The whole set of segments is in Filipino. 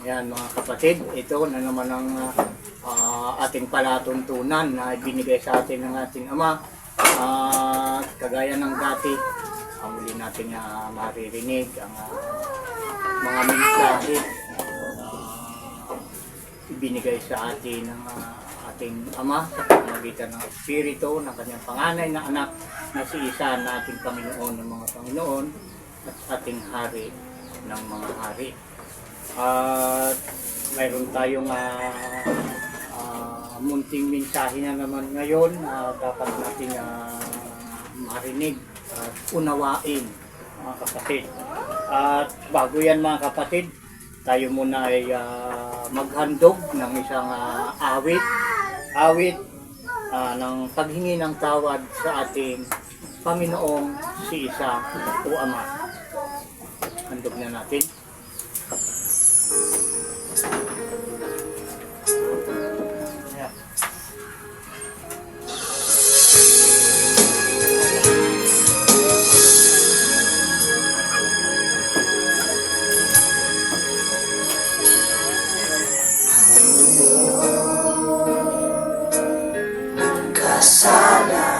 Yan mga kapatid, ito na naman ang ating palatuntunan na ibinigay sa atin ng ating Ama. Kagaya ng dati, muli natin maririnig ang mga mensahe ibinigay sa atin ng ating Ama sa pamamagitan ng Espiritu ng kanyang panganay na anak na si Isa na ating Panginoon ng mga Panginoon at ating Hari ng mga Hari. At mayroon tayong munting mensahe na naman ngayon na dapat natin marinig at unawain mga kapatid. At bago yan mga kapatid, tayo muna ay maghandog ng isang awit ng paghingi ng tawad sa ating Panginoong si Isa o Ama. Handog na natin. Nagkasala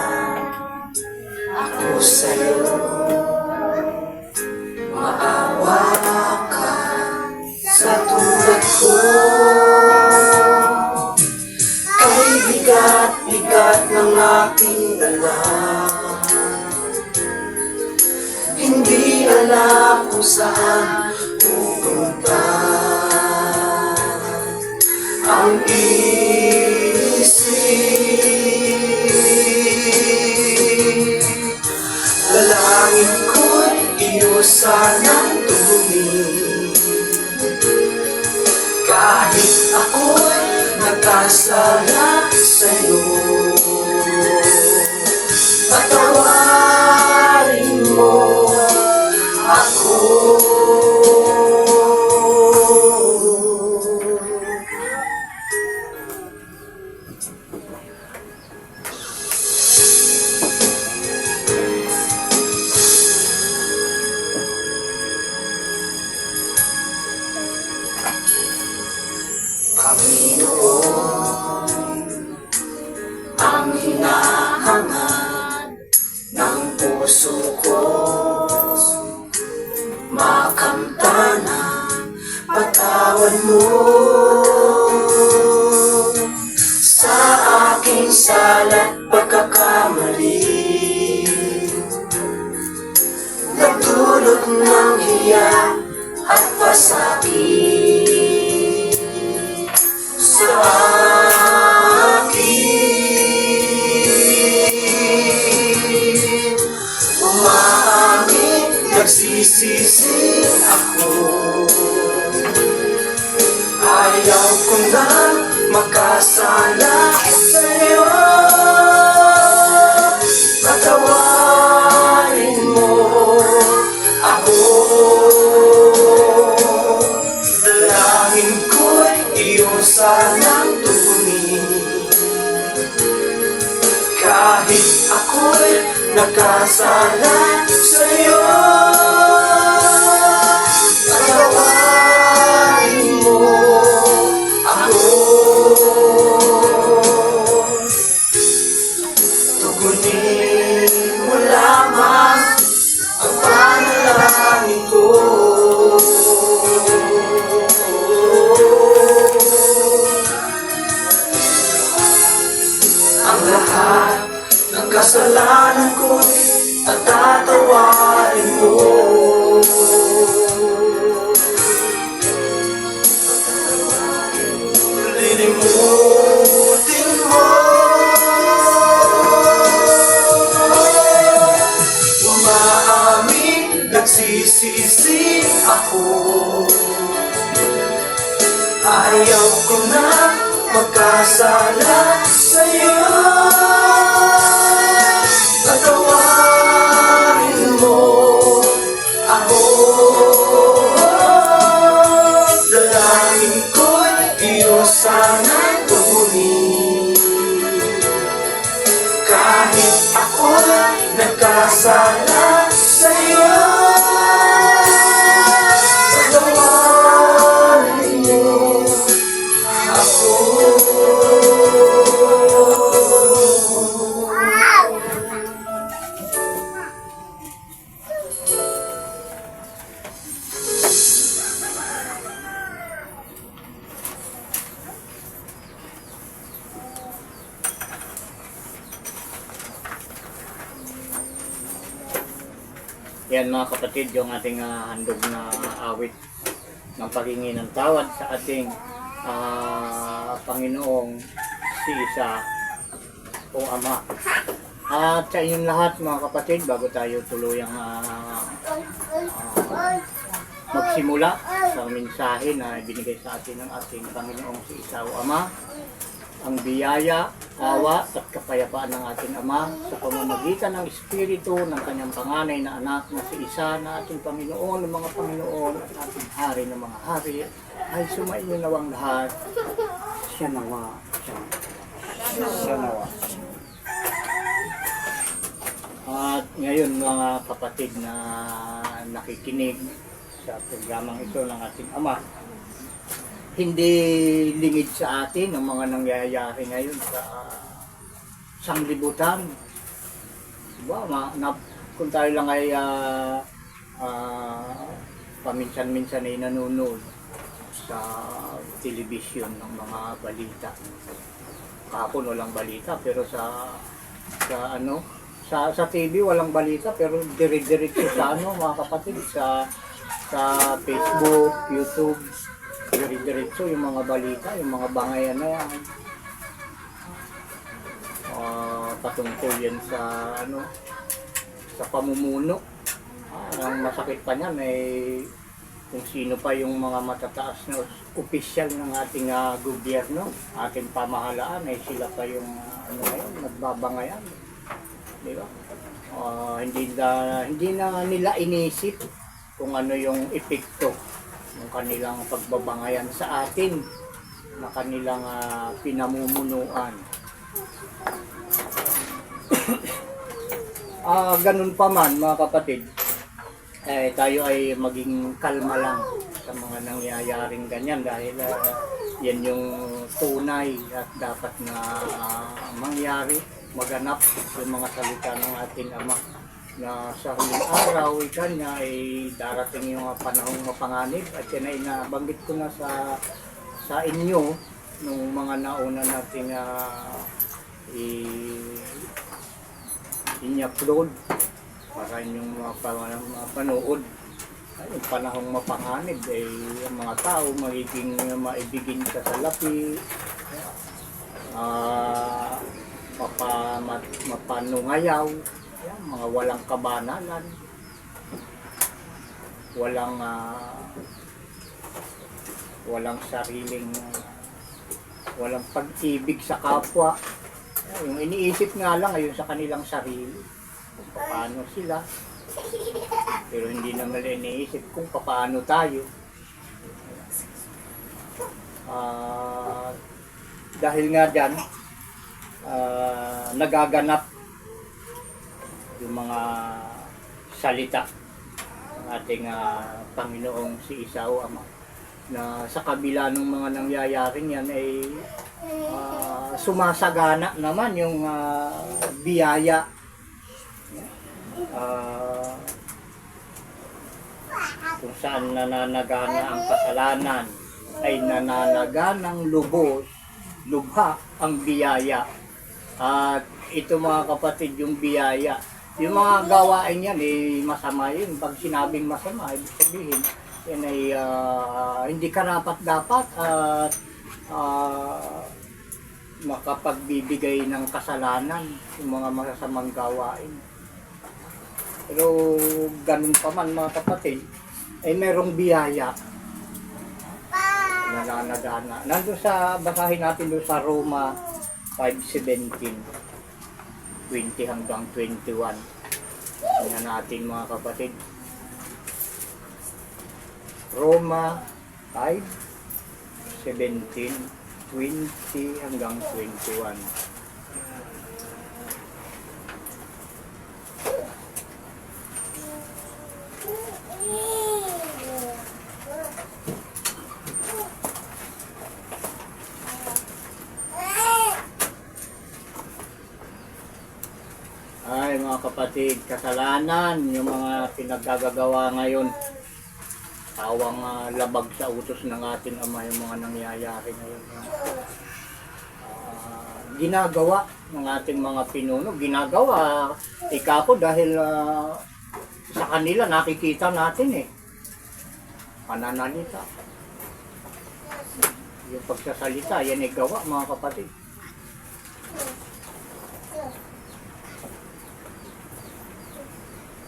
ako sa'yo, maawa ka sa tulad ko. Kay bigat-bigat ng aking dala, hindi alam kung saan pupunta. Ang dalangin ko'y iyo sanang tugunin. Kahit ako'y nagkasala sa'yo, patawarin mo ako. Panginoon, ang hinahangad ng puso ko, makamtanan, patawan mo sa aking sala't pagkakamali. Nagdulot ng hiya at pasakit sa akin. Umaamin, nagsisisi ako. Ayaw ko na makasala sa'yo. Patawarin mo ako. Dalangin ko'y iyo sanang tugunin. Kahit ako'y nagkasala sa'yo, patawarin mo ako. Tugunin mo lamang ang panalangin ko. Ang lahat ng kasalanan ko'y at tatawarin mo. Lilimutin mo. Umaamin, nagsisisi ako. Ayaw ko na magkasala sa'yo. Patawarin mo ako. Dalangin ko'y iyo sana'y tugunin. Kahit ako'y nagkasala sa'yo, patawarin mo Yan mga kapatid, yung ating handog na awit ng paghingi ng tawad sa ating Panginoong si Isa o Ama. At sa inyong lahat mga kapatid, bago tayo tuluyang magsimula sa mensahe na ibinigay sa atin ng ating Panginoong si Isa o Ama, ang biyaya, awa at kapayapaan ng ating Ama sa pamamagitan ng Espiritu ng kanyang panganay na anak na si Isa na ating Panginoon ng mga Panginoon at ating Hari ng mga Hari ay sumainyo nawang lahat. Siya nawa. Siya nawa. At ngayon mga kapatid na nakikinig sa programang ito ng ating Ama, hindi lingid sa atin ang mga nangyayari ngayon sa sanglibutan. Diba? Kung tayo lang ay paminsan-minsan ay nanonood sa telebisyon ng mga balita. Kahapon walang balita pero sa TV walang balita pero dire-diretso sa mga kapatid sa Facebook, YouTube, dire-diretso yung mga balita, yung mga bangayan na yan. Patungkol yan sa sa pamumuno. Ang masakit pa niyan ay kung sino pa yung mga matataas na opisyal ng ating gobyerno, ating pamahalaan, ay sila pa yung nagbabangayan. Di ba? Hindi na nila inisip kung ano yung epekto ng kanilang pagbabangayan sa atin na kanilang pinamumunuan. Ganun pa man mga kapatid, tayo ay maging kalma lang sa mga nangyayaring ganyan dahil yan yung tunay at dapat na mangyari, maganap yung mga salita ng ating Ama na sa huling araw kanya ay darating yung panahong mapanganib at yan ay nabanggit ko na sa inyo nung mga nauna nating i-upload para inyong mapanood. Yung panahong mapanganib ay yung mga tao magiging maibigin sa salapi, mapanungayaw, mga walang kabanalan, walang sariling, walang pag-ibig sa kapwa. Yung iniisip nga lang ayun sa kanilang sarili, kung paano sila, pero hindi naman iniisip kung paano tayo. Dahil nga dyan, nagaganap yung mga salita ng ating Panginoong si Isa o Ama na sa kabila ng mga nangyayaring yan ay sumasagana naman yung biyaya, kung saan nananagana ang kasalanan ay nananaganang lubha ang biyaya. At ito mga kapatid, yung biyaya, yung mga gawain yan masama yun. Pag sinabing masama, ibig sabihin yan ay hindi karapat-dapat at makapagbibigay ng kasalanan yung mga masasamang gawain. Pero ganun pa man mga kapatid, ay merong biyaya na nanagana. Nandun basahin natin doon sa Roma 5:17, 20 hanggang 21. Tingnan natin mga kapatid. Roma 5:17, 20 hanggang 21. Ay mga kapatid, kasalanan yung mga pinaggagawa ngayon, tawang labag sa utos ng ating Ama yung mga nangyayari ngayon. Ginagawa ng ating mga pinuno, ginagawa ikapo dahil Sa kanila nakikita natin eh. Pananalita. Yung pagsasalita, yan ay gawa mga kapatid.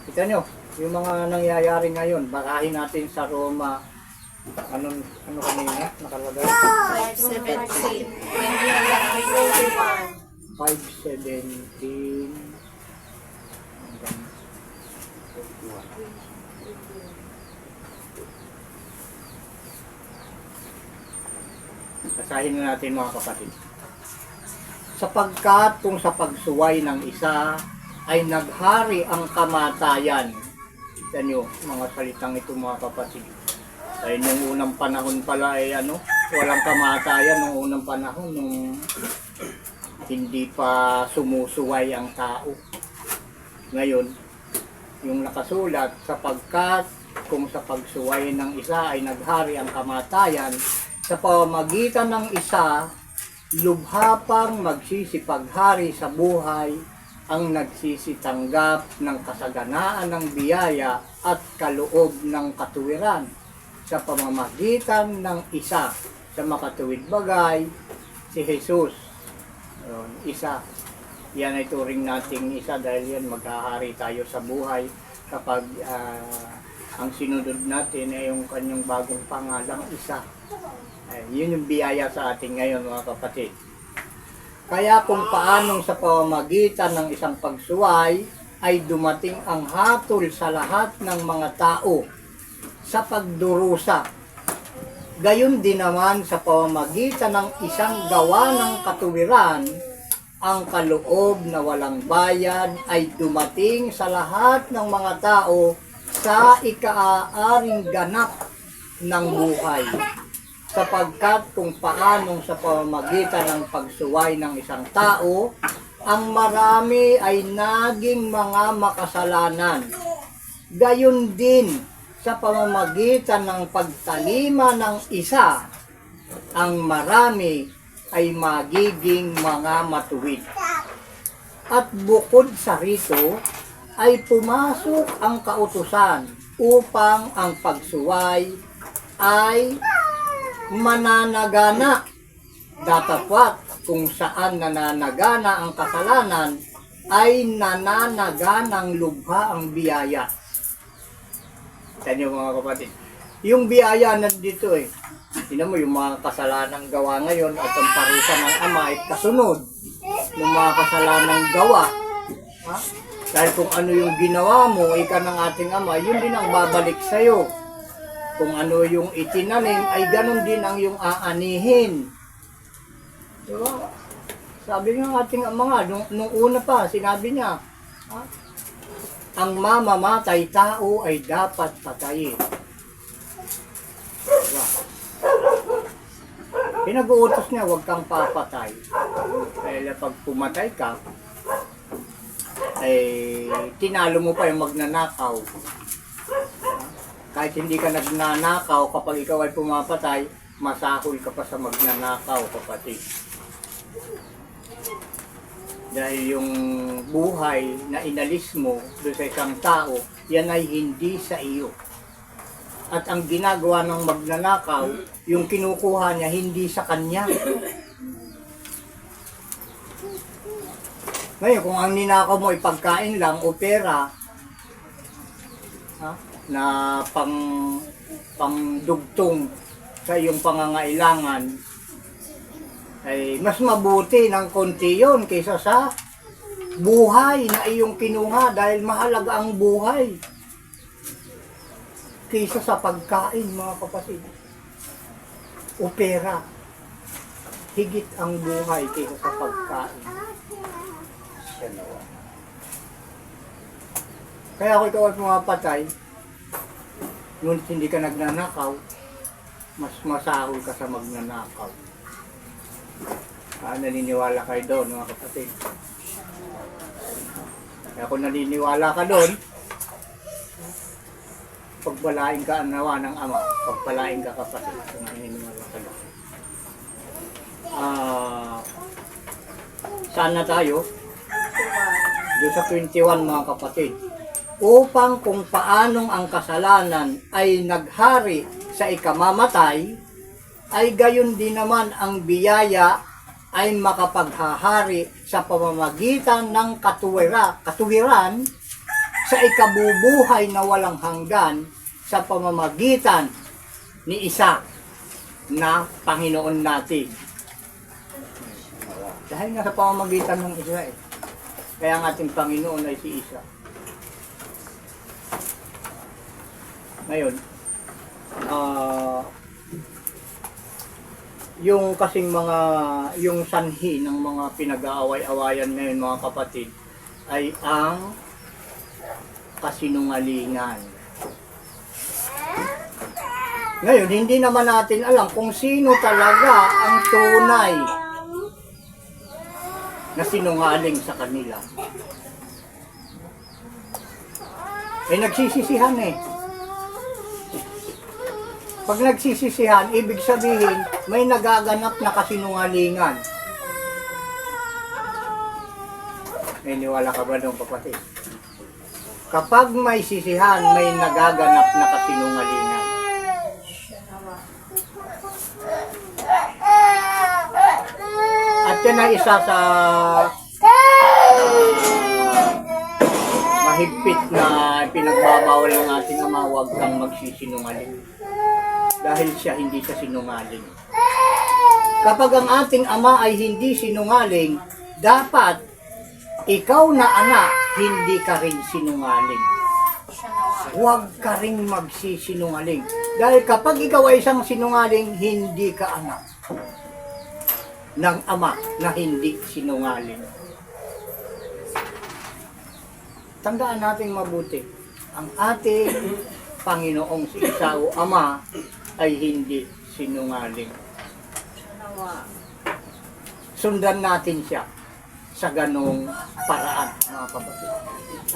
Kita nyo, yung mga nangyayari ngayon, bakahin natin sa Roma, ano kanina nakalagay? 5:17. 5:17 hanggang 21. Basahin na natin mga kapatid. Sapagkat kung sa pagsuway ng isa ay naghari ang kamatayan. Kita nyo, mga salitang ito mga kapatid. Ay nung unang panahon pala ay walang kamatayan nung unang panahon nung hindi pa sumusuway ang tao. Ngayon, yung nakasulat, sapagkat kung sa pagsuway ng isa ay naghari ang kamatayan, sa pamamagitan ng isa, lubha pang magsisipaghari sa buhay ang nagsisitanggap ng kasaganaan ng biyaya at kaloob ng katuwiran sa pamamagitan ng isa sa makatuwid bagay, si Jesus. Isa. Yan ay turing nating isa dahil yan maghahari tayo sa buhay kapag ang sinunod natin ay yung kanyang bagong pangalang isa. Yun yung biyaya sa atin ngayon mga kapatid. Kaya kung paanong sa pamamagitan ng isang pagsuway ay dumating ang hatol sa lahat ng mga tao sa pagdurusa. Gayon din naman sa pamamagitan ng isang gawa ng katuwiran, ang kaloob na walang bayad ay dumating sa lahat ng mga tao sa ika-aaring ganap ng buhay. Sapagkat kung paanong sa pamamagitan ng pagsuway ng isang tao, ang marami ay naging mga makasalanan. Gayon din sa pamamagitan ng pagtalima ng isa, ang marami ay magiging mga matuwid. At bukod sa rito, ay pumasok ang kautusan upang ang pagsuway ay mananagana. Datapwat kung saan nananagana ang kasalanan ay nananaganang lubha ang biyaya. Yan yung mga kapatid. Yung biyaya nandito eh. Tingnan mo yung mga kasalanang gawa ngayon at ang parusa ng Ama ay kasunod ng mga kasalanang gawa. Ha? Dahil kung ano yung ginawa mo, ika ng ating Ama, yun din ang babalik sa'yo. Kung ano yung itinanim, ay ganun din ang yung aanihin. Diba? Sabi ng ating Ama nga, nung una pa, sinabi niya, ha? Ang mamamatay tao ay dapat patayin. Diba? Pinag-uutos niya, huwag kang papatay. Dahil pag pumatay ka, ay tinalo mo pa yung magnanakaw. Kahit hindi ka nagnanakaw, kapag ikaw ay pumapatay, masahol ka pa sa magnanakaw, kapatid. Dahil yung buhay na inalis mo doon sa isang tao, yan ay hindi sa iyo. At ang ginagawa ng magnanakaw, yung kinukuha niya, hindi sa kanya. Ngayon, kung ang ninakaw mo ay pagkain lang o pera, ha, na pangdugtong sa iyong pangangailangan, ay mas mabuti ng konti yun kaysa sa buhay na iyong kinuha dahil mahalaga ang buhay kaysa sa pagkain, mga kapatid, o pera. Higit ang buhay kaysa sa pagkain. Kaya kung ikaw ay pumapatay, ngunit hindi ka nagnanakaw, mas masahol ka sa magnanakaw. Naniniwala kayo doon, mga kapatid. Kaya kung naniniwala ka doon, pagpalain ka ang nawa ng Ama, pagpalain ka, kapatid, kung naniniwala ka doon. Saan na tayo? Doon sa 21, mga kapatid. upang kung paanong ang kasalanan ay naghari sa ikamamatay, ay gayon din naman ang biyaya ay makapaghahari sa pamamagitan ng katuwiran sa ikabubuhay na walang hanggan sa pamamagitan ni isa na Panginoon natin. Dahil nga sa pamamagitan ng isa eh. Kaya ang ating Panginoon ay si Isa. Ngayon, yung kasing yung sanhi ng mga pinag-aaway-awayan ngayon mga kapatid ay ang kasinungalingan. Ngayon, hindi naman natin alam kung sino talaga ang tunay na sinungaling sa kanila. Eh, nagsisisihan eh. Pag nagsisisihan, ibig sabihin, may nagaganap na kasinungalingan. May niwala ka ba doon, kapatid? Kapag may sisihan, may nagaganap na kasinungalingan. At yan ay isa sa mahigpit na pinagbabawal ng ating Ama, huwag kang magsisinungaling. Dahil hindi siya sinungaling. Kapag ang ating Ama ay hindi sinungaling, dapat ikaw na anak, hindi ka rin sinungaling. Huwag ka rin magsisinungaling. Dahil kapag ikaw ay isang sinungaling, hindi ka anak ng Ama na hindi sinungaling. Tandaan natin mabuti, ang ating Panginoong si Isa o Ama ay hindi sinungaling. Sundan natin siya sa ganong paraan, mga kapatid.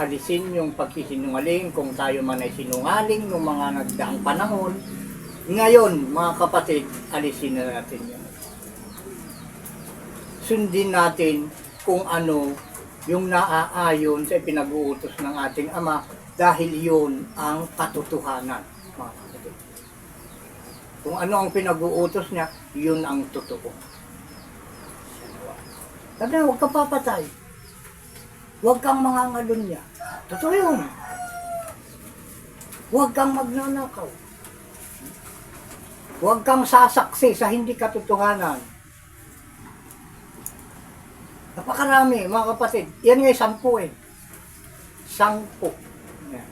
Alisin yung pagsisinungaling kung tayo man ay sinungaling ng mga nagdaang panahon. Ngayon, mga kapatid, alisin na natin yan. Sundin natin kung ano yung naaayon sa pinag-uutos ng ating Ama dahil yun ang katotohanan, mga kapatid. Kung ano ang pinag-uutos niya, yun ang totoo. Sabi na, huwag ka papatay. Huwag kang mangangalun niya. Totoo yun. Huwag kang magnanakaw. Huwag kang sasaksi sa hindi katotohanan. Napakarami, mga kapatid. Yan nga 10 eh. 10. Yan.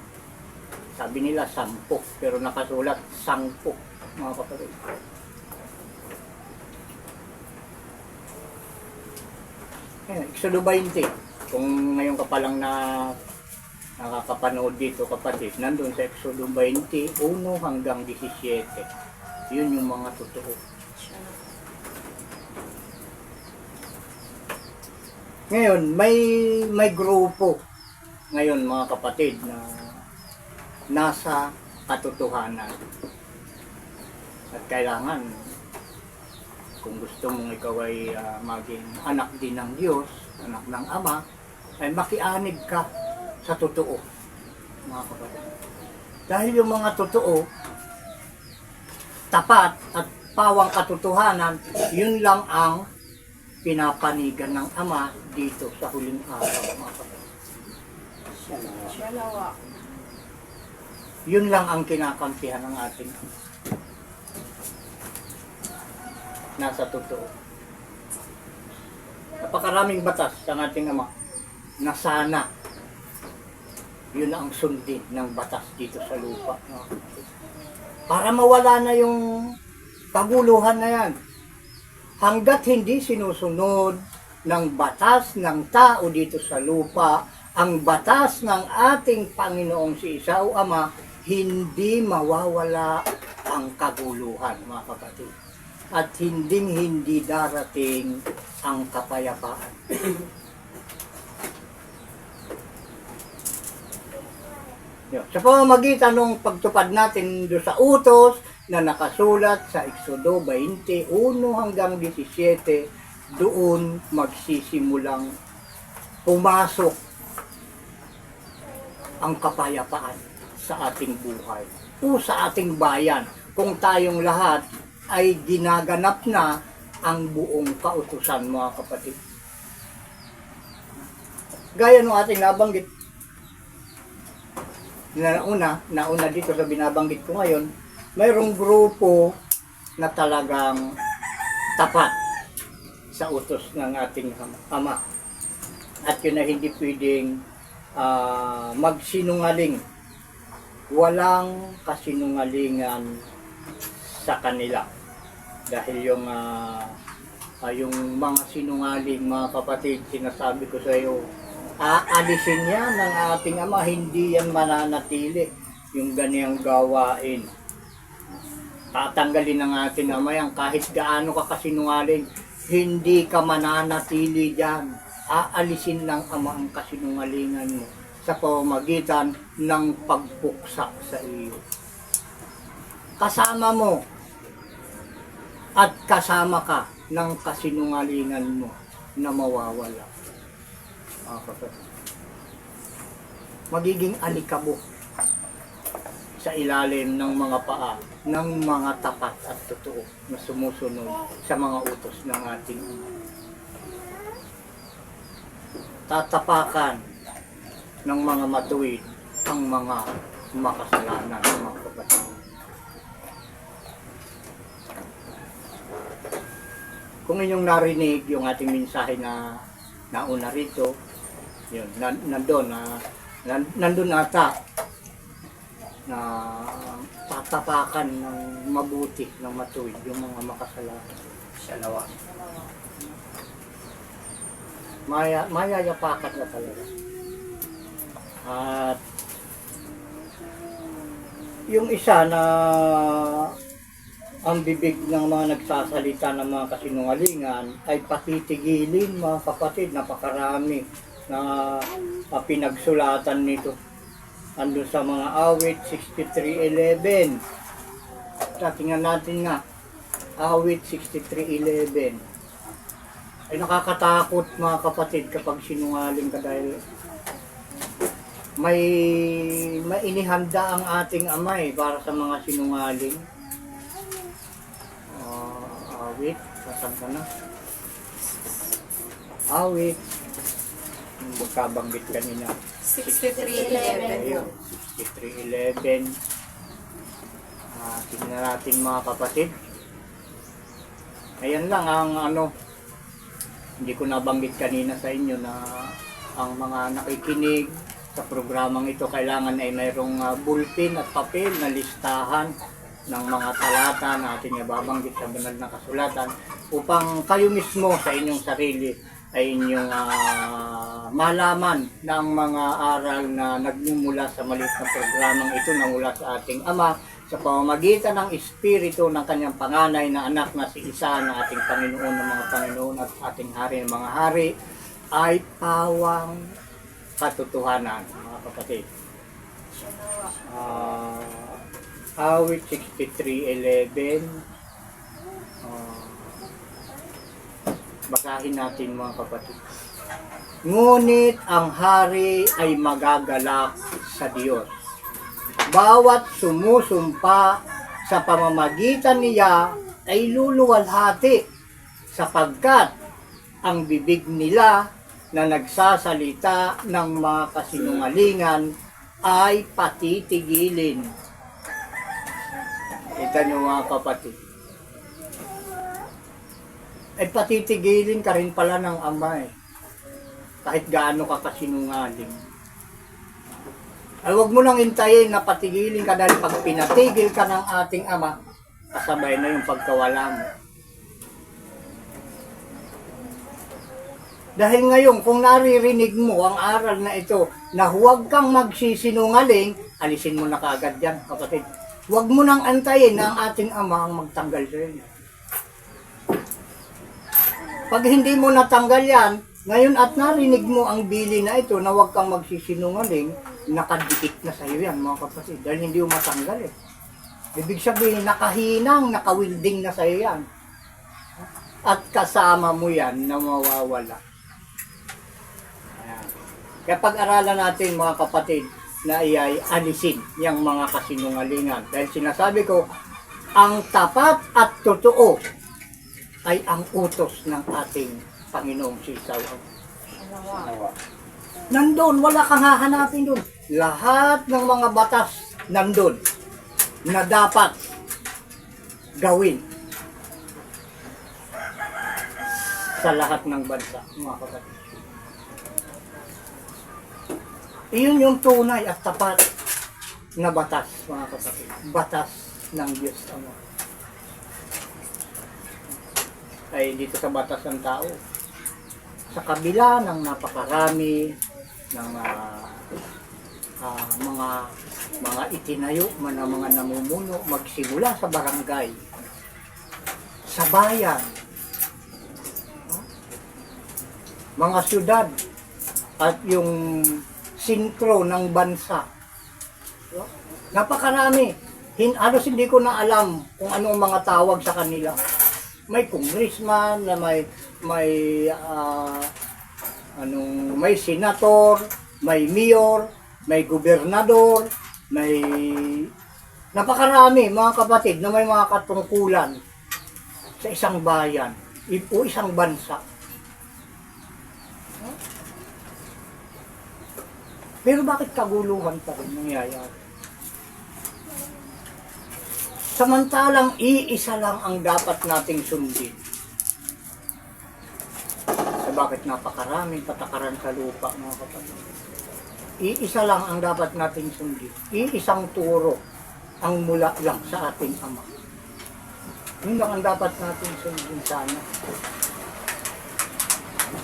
Sabi nila 10, pero nakasulat 10, mga kapatid. Yan, Exodo 20. Kung ngayon ka pa lang nakakapanood dito, kapatid, nandun sa Exodo 20, 1 hanggang 17. Yun yung mga totoo. Ngayon, may grupo ngayon, mga kapatid, na nasa katotohanan. At kailangan, kung gusto mong ikaw ay maging anak din ng Diyos, anak ng Ama, ay makianig ka sa totoo, mga kapatid. Dahil yung mga totoo, tapat at pawang katotohanan, yun lang ang pinapanigan ng Ama dito sa huling araw, mga kapatid. Yun lang ang kinakampihan ng ating nasa totoo. Napakaraming batas ng ating Ama na sana yun ang sundin ng batas dito sa lupa, mga kapatid. Para mawala na yung kaguluhan na yan. Hanggat hindi sinusunod ng batas ng tao dito sa lupa, ang batas ng ating Panginoong si Isa o Ama, hindi mawawala ang kaguluhan, mga kapatid. At hindi darating ang kapayapaan. Sa pamamagitan ng pagtupad natin doon sa utos na nakasulat sa Exodo 21 hanggang 17, doon magsisimulang pumasok ang kapayapaan sa ating buhay o sa ating bayan kung tayong lahat ay ginaganap na ang buong kautusan, mga kapatid. Gaya ng ating nabanggit, nauna dito sa binabanggit ko ngayon, mayroong grupo na talagang tapat sa utos ng ating Ama. At yun na hindi pwedeng magsinungaling. Walang kasinungalingan sa kanila. Dahil yung mga sinungaling, mga kapatid, sinasabi ko sa iyo, aalisin yan ng ating Ama, hindi yan mananatili yung ganiyang gawain. Tatanggalin ng ating Ama yan kahit gaano ka kasinungaling, hindi ka mananatili dyan. Aalisin ng Ama ang kasinungalingan mo sa pamamagitan ng pagpuksa sa iyo. Kasama mo at kasama ka ng kasinungalingan mo na mawawala. Magiging alikabok sa ilalim ng mga paa ng mga tapat at totoo na sumusunod sa mga utos ng ating Ama. Tatapakan ng mga matuwid ang mga makasalanan, mga kapatid. Kung inyong narinig yung ating mensahe na nauna rito, yun, nandun ata na tatapakan ng mabuti, ng matuwid yung mga makasalanan. Siya nawa. Mayayapakan na talaga. At yung isa na ang bibig ng mga nagsasalita ng mga kasinungalingan ay patitigilin, mga kapatid. Napakarami na pinagsulatan nito. Andun sa mga awit 63:11. Tingnan natin nga, awit 63:11. Ay nakakatakot, mga kapatid, kapag sinungaling ka dahil may inihanda ang ating Ama para sa mga sinungaling. Awit, saan ka na? Awit, yung magkabanggit kanina. 63:11. Ayun, 63:11. Tingnan natin, mga kapatid. Ayan lang ang hindi ko nabanggit kanina sa inyo na ang mga nakikinig sa programang ito kailangan ay mayroong bulletin at papel na listahan ng mga talata na ating ibabanggit sa banal na kasulatan upang kayo mismo sa inyong sarili ay inyong malaman ng mga aral na nagmumula sa maliit na programang ito na mula sa ating Ama sa pamamagitan ng Espiritu ng kanyang panganay na anak na si Isa na ating Panginoon ng mga Panginoon at ating Hari ng mga Hari ay pawang katotohanan, mga kapatid. Awit 63:11. Basahin natin, mga kapatid. Ngunit ang hari ay magagalak sa Diyos. Bawat sumusumpa sa pamamagitan niya ay luluwalhati sapagkat ang bibig nila na nagsasalita ng mga kasinungalingan ay patitigilin. Ito nyo, mga kapatid. Ay patitigilin ka rin pala ng Ama kahit gaano ka kasinungaling. Ay huwag mo nang hintayin na patigilin ka dahil pag pinatigil ka ng ating Ama, kasabay na yung pagkawala mo. Dahil ngayon, kung naririnig mo ang aral na ito na huwag kang magsisinungaling, alisin mo na kaagad yan, kapatid. Huwag mo nang antayin na ang ating Ama ang magtanggal sa iyo. Pag hindi mo natanggal yan, ngayon at narinig mo ang bili na ito na huwag kang magsisinungaling, nakadikit na sa iyo yan, mga kapatid, dahil hindi mo matanggal Ibig sabihin, nakahinang, nakawilding na sa iyo yan. At kasama mo yan na mawawala. Ayan. Kaya pag-aralan natin, mga kapatid, na iyay alisin yung mga kasinungalingan. Dahil sinasabi ko, ang tapat at totoo ay ang utos ng ating Panginoong Sisaw. Nandun, wala kang hahanapin dun. Lahat ng mga batas nandun na dapat gawin sa lahat ng bansa, mga kapatid. Iyon yung tunay at tapat na batas, mga kapatid. Batas ng Diyos Ama. Ay dito sa batas ng tao, sa kabila ng napakarami ng mga itinayo man ng mga namumuno, magsimula sa barangay, sa bayan, mga syudad, at yung sentro ng bansa. Napakarami. Halos hindi ko na alam kung anong mga tawag sa kanila. May congressman, na may senator, may mayor, may gobernador, may napakarami mga kapatid na may mga katungkulan sa isang bayan o isang bansa. Pero bakit kaguluhan pa rin nangyayari? Samantalang iisa lang ang dapat nating sundin. So bakit napakaraming patakaran sa lupa, mga kapatid? Iisa lang ang dapat nating sundin. Iisang turo ang mula lang sa ating Ama. Yun lang ang dapat nating sundin sana.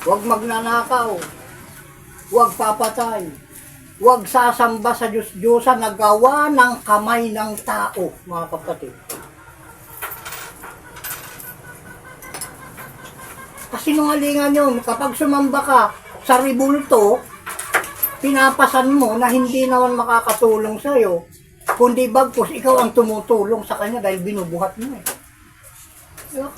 Huwag magnanakaw. Huwag papatay. Huwag sasamba sa Diyos-Diyosan na gawa ng kamay ng tao, mga kapatid. Kasinungalingan yun. Kapag sumamba ka sa ribulto, pinapasan mo na hindi naman makakatulong sa'yo, kundi bagpos ikaw ang tumutulong sa kanya dahil binubuhat mo eh. Diba?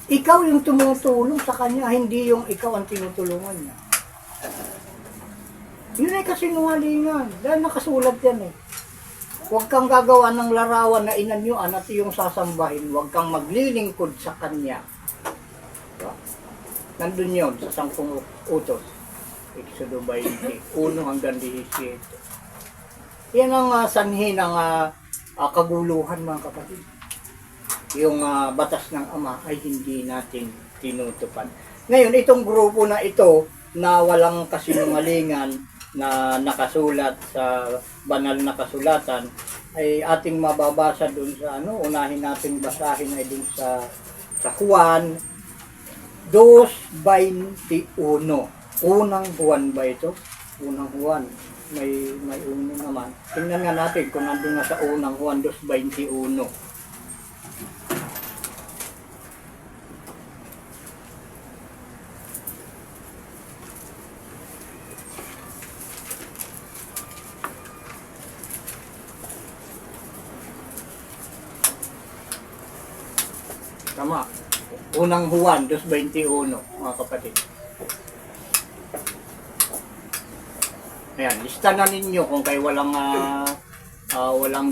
Ikaw yung tumutulong sa kanya, hindi yung ikaw ang tinutulungan niya. Yun ay kasinungalingan. Dahil nakasulat yan eh. Huwag kang gagawa ng larawan na inanyuan at iyong sasambahin. Huwag kang maglilingkod sa kanya. Diba? Nandun yun sa 10 utos. Exodo 20, 1 hanggang 17. Yan ang sanhi ng kaguluhan, mga kapatid. Yung batas ng Ama ay hindi natin tinutupad. Ngayon, itong grupo na ito na walang kasinungalingan na nakasulat sa banal na kasulatan ay ating mababasa dun sa unahin natin basahin ay dun sa Juan 2:21. Unang Juan ba ito? Unang Juan. May uno naman. Tingnan nga natin kung nandun nga sa unang Juan 2:21. Tama. Unang Juan 2:21, mga kapatid. Ayan, lista na ninyo kung kayo walang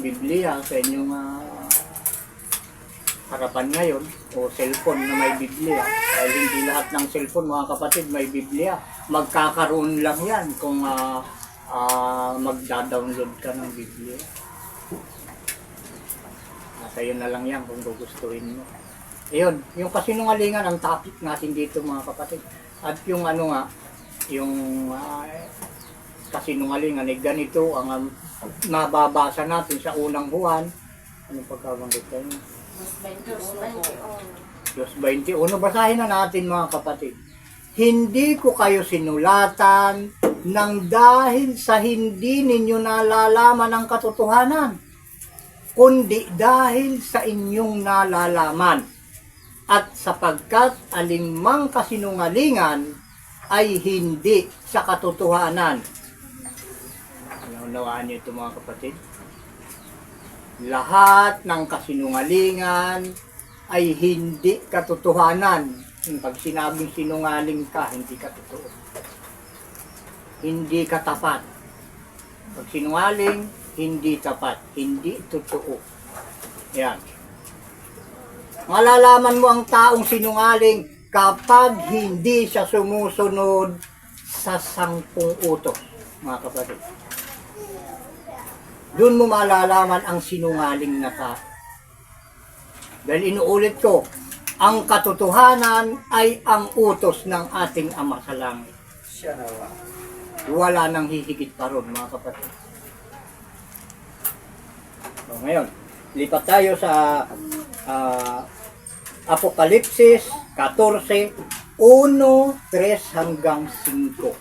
Biblia sa inyong harapan ngayon o cellphone na may Biblia. Dahil hindi lahat ng cellphone, mga kapatid, may Biblia. Magkakaroon lang yan kung magda-download ka ng Biblia. Nasa iyo na lang yan kung gugustuhin mo. Ayun, yung kasinungalingan ang topic natin dito, mga kapatid. At yung yung kasinungalingan ay ganito ang mababasa natin sa unang Juan. Anong pagkabanggit tayo? 2:21. Basahin na natin, mga kapatid. Hindi ko kayo sinulatan nang dahil sa hindi ninyo nalalaman ang katotohanan, kundi dahil sa inyong nalalaman. At sapagkat alinmang kasinungalingan ay hindi sa katotohanan. Naunawaan niyo ito, mga kapatid? Lahat ng kasinungalingan ay hindi katotohanan. Pag sinabing sinungaling ka, hindi ka totoo. Hindi ka tapat. Pag sinungaling, hindi tapat, hindi totoo. Yan. Malalaman mo ang taong sinungaling kapag hindi siya sumusunod sa 10 utos, mga kapatid. Doon mo malalaman ang sinungaling na tao. Dahil inuulit ko, ang katotohanan ay ang utos ng ating Ama sa langit. Wala nang hihigit pa ron, mga kapatid. So, ngayon, lipat tayo sa Apokalipsis 14, 1, 3 hanggang 5.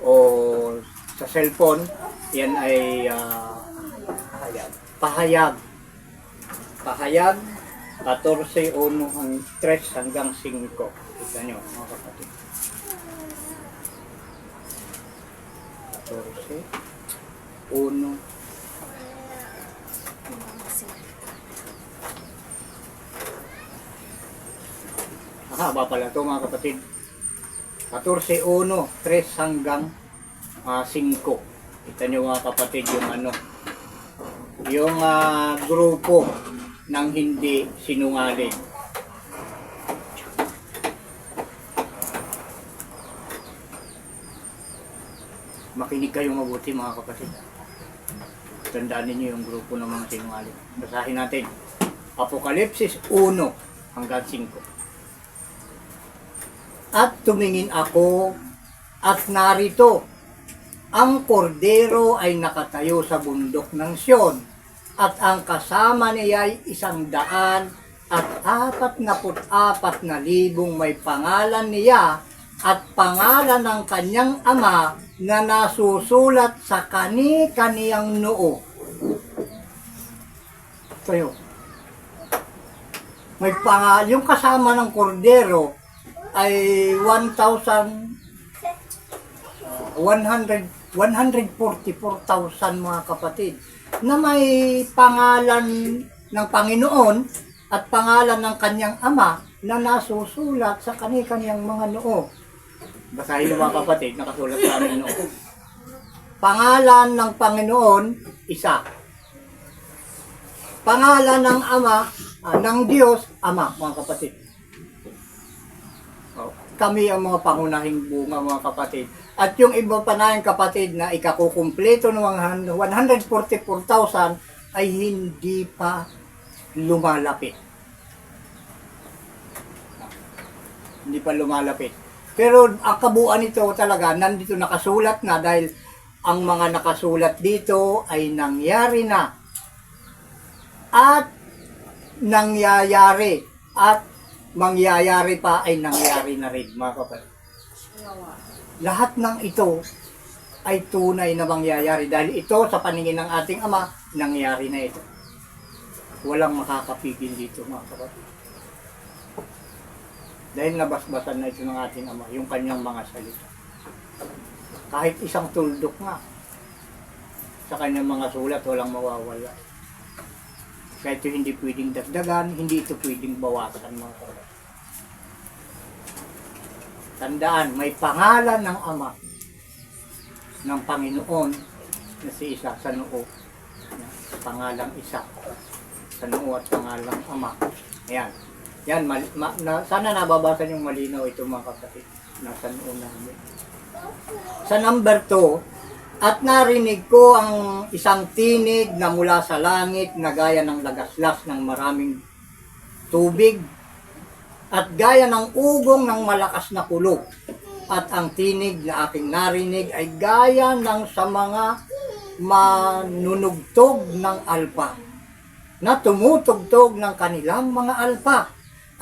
O sa cellphone, yan ay pahayag. Pahayag 14, 1, 3 hanggang 5. Kita nyo, mga kapatid. 14, 1. Haba pala ito, mga kapatid. 14, 1, 3 hanggang 5. Kita nyo, mga kapatid, yung grupo ng hindi sinungaling. Makinig kayong mabuti, mga kapatid. Tandaan ninyo yung grupo ng mga sinungaling. Basahin natin. Apokalipsis 1 hanggang 5. At tumingin ako at narito, ang kordero ay nakatayo sa bundok ng Sion at ang kasama niya ay 144,000 may pangalan niya at pangalan ng kanyang ama na nasusulat sa kani-kaniyang noo. Ito yun. May pangalan, yung kasama ng kordero ay 144,000 mga kapatid na may pangalan ng Panginoon at pangalan ng kanyang ama na nasusulat sa kani-kaniyang mga noo. Basahin mo, mga kapatid, nakasulat sa aming noo. Pangalan ng Panginoon, isa. Pangalan ng ama, ng Diyos, ama, mga kapatid. Kami ang mga pangunahing bunga, mga kapatid. At yung iba pa na yung kapatid na ikakukumpleto ng 144,000 ay hindi pa lumalapit. Hindi pa lumalapit. Pero ang kabuuan nito talaga, nandito nakasulat na dahil ang mga nakasulat dito ay nangyari na. At nangyayari. At mangyayari pa ay nangyari na rin, mga kapatid. Lahat ng ito ay tunay na mangyayari dahil ito sa paningin ng ating Ama, nangyari na ito. Walang makakapigil dito, mga kapatid. Dahil nabasbasan na ito ng ating Ama, yung kanyang mga salita. Kahit isang tuldok nga, sa kanyang mga sulat, walang mawawala. Kaya ito hindi pwedeng dagdagan, hindi ito pwedeng bawasan, mga kapatid. Tandaan, may pangalan ng Ama, ng Panginoon, na si isa sa noo. Pangalang isa. Sa noo at pangalang Ama. Ayan. Yan, sana nababasa yung malinaw ito, mga kapatid. Nasa noo namin. Sa number 2, at narinig ko ang isang tinig na mula sa langit na gaya ng lagaslas ng maraming tubig at gaya ng ugong ng malakas na kulog. At ang tinig na aking narinig ay gaya ng sa mga manunugtog ng alpa na tumutugtog ng kanilang mga alpa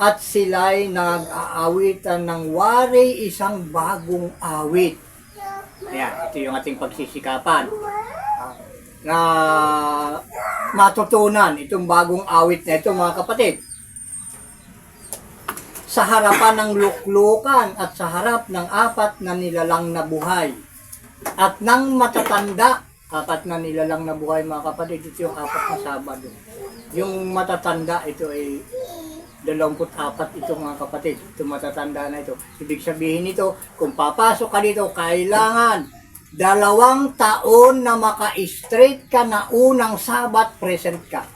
at sila'y nag-aawitan ng wari isang bagong awit. Ayan, ito yung ating pagsisikapan na matutunan itong bagong awit na ito, mga kapatid. Sa harapan ng luklukan at sa harap ng 4 na nilalang na buhay at ng matatanda, 4 na nilalang na buhay, mga kapatid. Ito yung 4 na Sabado. Yung matatanda, ito ay 24 ito, mga kapatid. Ito matatanda na ito. Ibig sabihin nito, kung papasok ka dito, kailangan 2 taon na maka-straight ka na unang Sabat, present ka.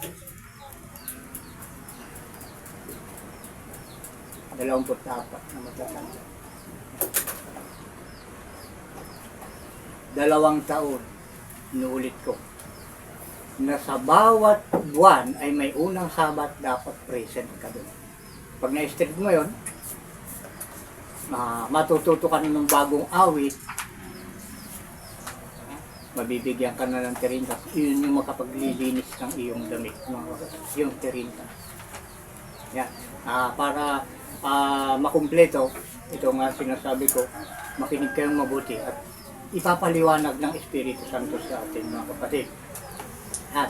24 na matatanda. 2 taon, inuulit ko, na sa bawat buwan ay may unang Sabat, dapat present ka doon. Pag na-straight mo yun, matututo ka na ng bagong awit, mabibigyan ka na ng 30. Yun yung makapaglilinis ng iyong damit, yung 30. Yan. Para makumpleto, ito nga sinasabi ko, makinig kayong mabuti at ipapaliwanag ng Espiritu Santo sa ating mga kapatid.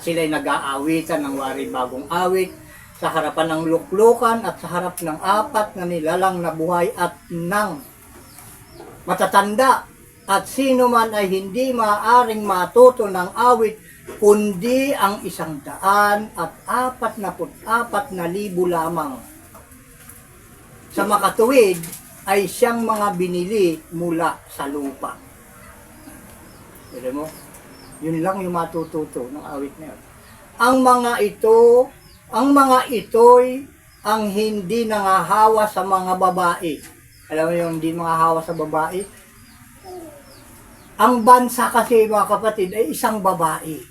Sila'y nag-aawitan ng wari bagong awit sa harapan ng luklukan at sa harap ng 4 na nilalang na buhay at ng matatanda. At sino man ay hindi maaaring matuto ng awit, kundi ang 144,000 lamang. Sa makatuwid ay siyang mga binili mula sa lupa. Pwede mo? Yun lang yung matututo ng awit na yun. Ang mga ito'y ang hindi nangahawa sa mga babae. Alam mo yung hindi nangahawa sa babae? Ang bansa kasi, mga kapatid, ay isang babae.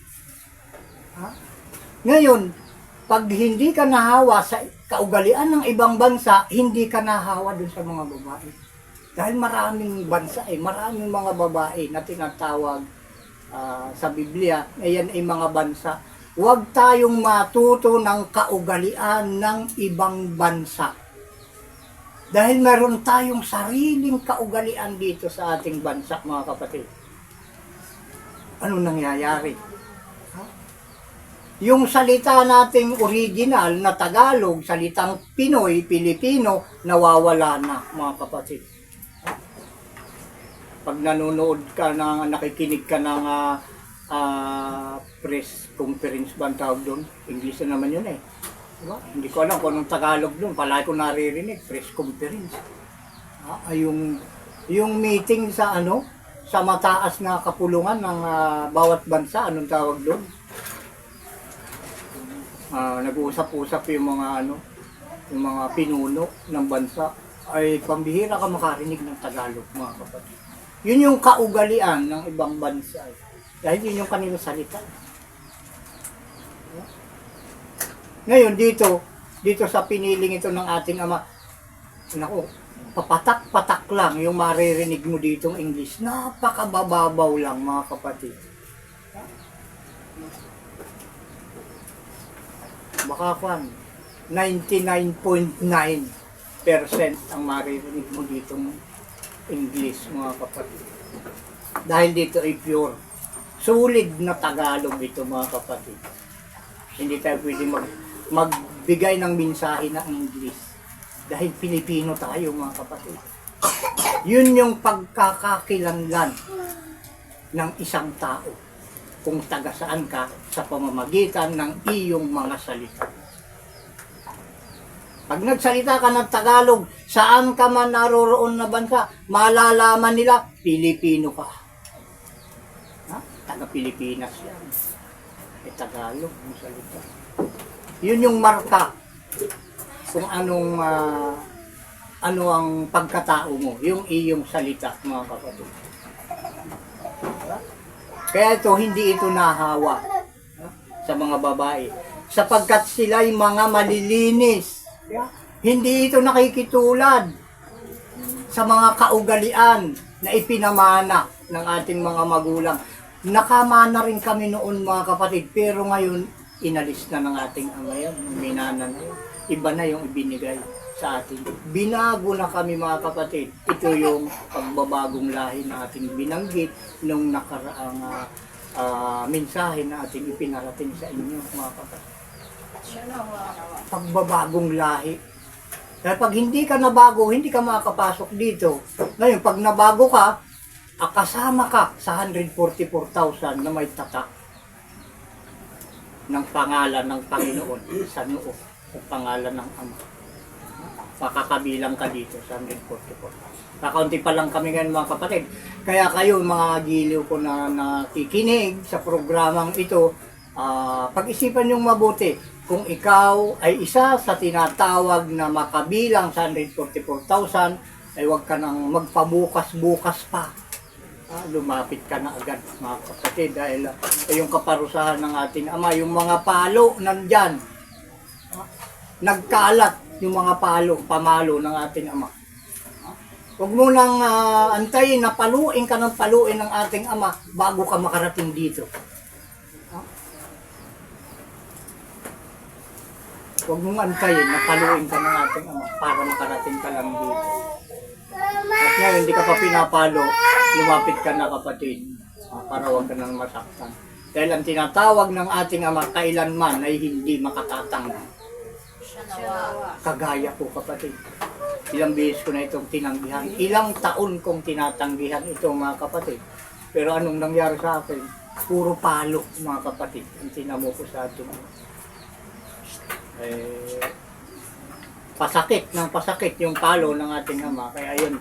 Ngayon, pag hindi ka nahawa sa kaugalian ng ibang bansa, hindi ka nahawa dun sa mga babae. Dahil maraming bansa, maraming mga babae na tinatawag sa Biblia, ayan ay mga bansa. Huwag tayong matuto ng kaugalian ng ibang bansa. Dahil meron tayong sariling kaugalian dito sa ating bansa, mga kapatid. Ano nangyayari? Yung salita nating original na Tagalog, salitang Pinoy, Pilipino, nawawala na, mga kapatid. Pag nanonood ka nakikinig ka ng press conference ba ang tawag doon? English na naman yun Diba? Hindi ko alam kung anong Tagalog doon. Palagi ko naririnig, press conference. Yung meeting sa sa mataas na kapulungan ng bawat bansa, anong tawag doon? Nag-uusap-usap yung mga pinuno ng bansa. Ay pambihira ka makarinig ng Tagalog, mga kapatid. Yun yung kaugalian ng ibang bansa. Dahil yun yung kanilang salita. Ngayon dito sa piniling ito ng ating Ama, naku, papatak-patak lang yung maririnig mo ditong English. Napakabababaw lang, mga kapatid. Baka 99.9% ang maririnig mo ditong English, mga kapatid. Dahil dito ay pure, sulit na Tagalog ito, mga kapatid. Hindi tayo pwede magbigay ng mensahe na English. Dahil Pilipino tayo, mga kapatid. Yun yung pagkakakilanlan ng isang tao kung taga saan ka sa pamamagitan ng iyong mga salita. Pag nagsalita ka ng Tagalog, saan ka man naroroon na bansa, malalaman nila, Pilipino ka. Taga-Pilipinas yan. Tagalog ang salita. Yun yung marka kung ano ang pagkatao mo, yung iyong salita, mga kapatid. Kaya hindi ito nahawa sa mga babae sapagkat sila'y mga malilinis. Hindi ito nakikitulad sa mga kaugalian na ipinamana ng ating mga magulang. Nakamana rin kami noon, mga kapatid, pero ngayon inalis na ng ating Ama yan, minana na yun. Iba na yung ibinigay sa atin. Binago na kami, mga kapatid. Ito yung pagbabagong lahi na ating binanggit nung nakaraang mensahe na ating ipinarating sa inyo, mga kapatid. Pagbabagong lahi. Kaya pag hindi ka nabago, hindi ka makakapasok dito. Ngayon, pag nabago ka, kasama ka sa 144,000 na may tatak ng pangalan ng Panginoon sa noo o pangalan ng Ama. makakabilang ka dito sa 144. Kakaunti pa lang kami ngayon mga kapatid. Kaya kayo mga giliw ko na nakikinig sa programang ito, pag-isipan yung mabuti. Kung ikaw ay isa sa tinatawag na makabilang sa 144,000, ay huwag ka nang magpabukas-bukas pa. Lumapit ka na agad mga kapatid dahil yung kaparusahan ng ating Ama, yung mga palo nandyan, nagkalat yung mga pamalo ng ating Ama. Huwag mo nang antayin na paluin ka ng paluin ng ating Ama bago ka makarating dito. Huwag mong antayin na paluin ka ng ating Ama para makarating ka lang dito. At ngayon, hindi ka pa pinapalo, lumapit ka na kapatid para huwag ka nang masaktan. Dahil ang tinatawag ng ating Ama kailanman ay hindi makatatanggi. Kagaya ko kapatid. Ilang beses ko na itong tinanggihan. Ilang taon kong tinatanggihan ito mga kapatid. Pero anong nangyari sa akin? Puro palo mga kapatid. Ang tinamo ko sa ating pasakit ng pasakit yung palo ng ating Ama. Kaya ayun,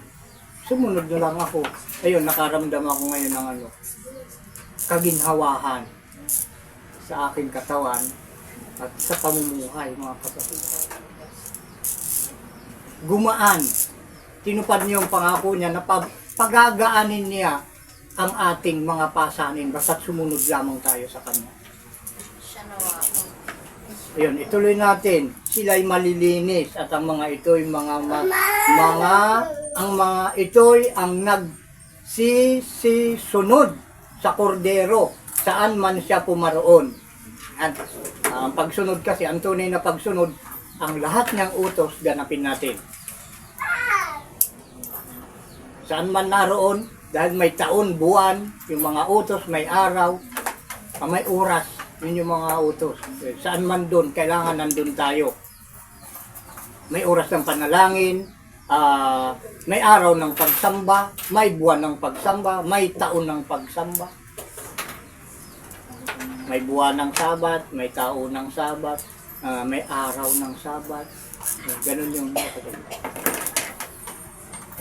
sumunod na lang ako. Ayun, nakaramdam ako ngayon ng kaginhawahan sa aking katawan at sa pamumuhay mga kapatid. Gumaan. Tinupad niyo yung pangako niya na pagagaanin niya ang ating mga pasanin basta't sumunod lamang tayo sa Kanya. Ayun, ituloy natin. Sila'y malilinis at ang mga ito'y ang nagsisisunod sa kordero saan man siya pumaroon. At ang pagsunod kasi, ang tunay na pagsunod, ang lahat ng utos ganapin natin. Saan man naroon, dahil may taon, buwan, yung mga utos, may araw, may oras, yun yung mga utos. Saan man doon, kailangan nandun tayo. May oras ng panalangin, may araw ng pagsamba, may buwan ng pagsamba, may taon ng pagsamba. May buwan ng Sabat, may taon ng Sabat, may araw ng Sabat. Ganun yung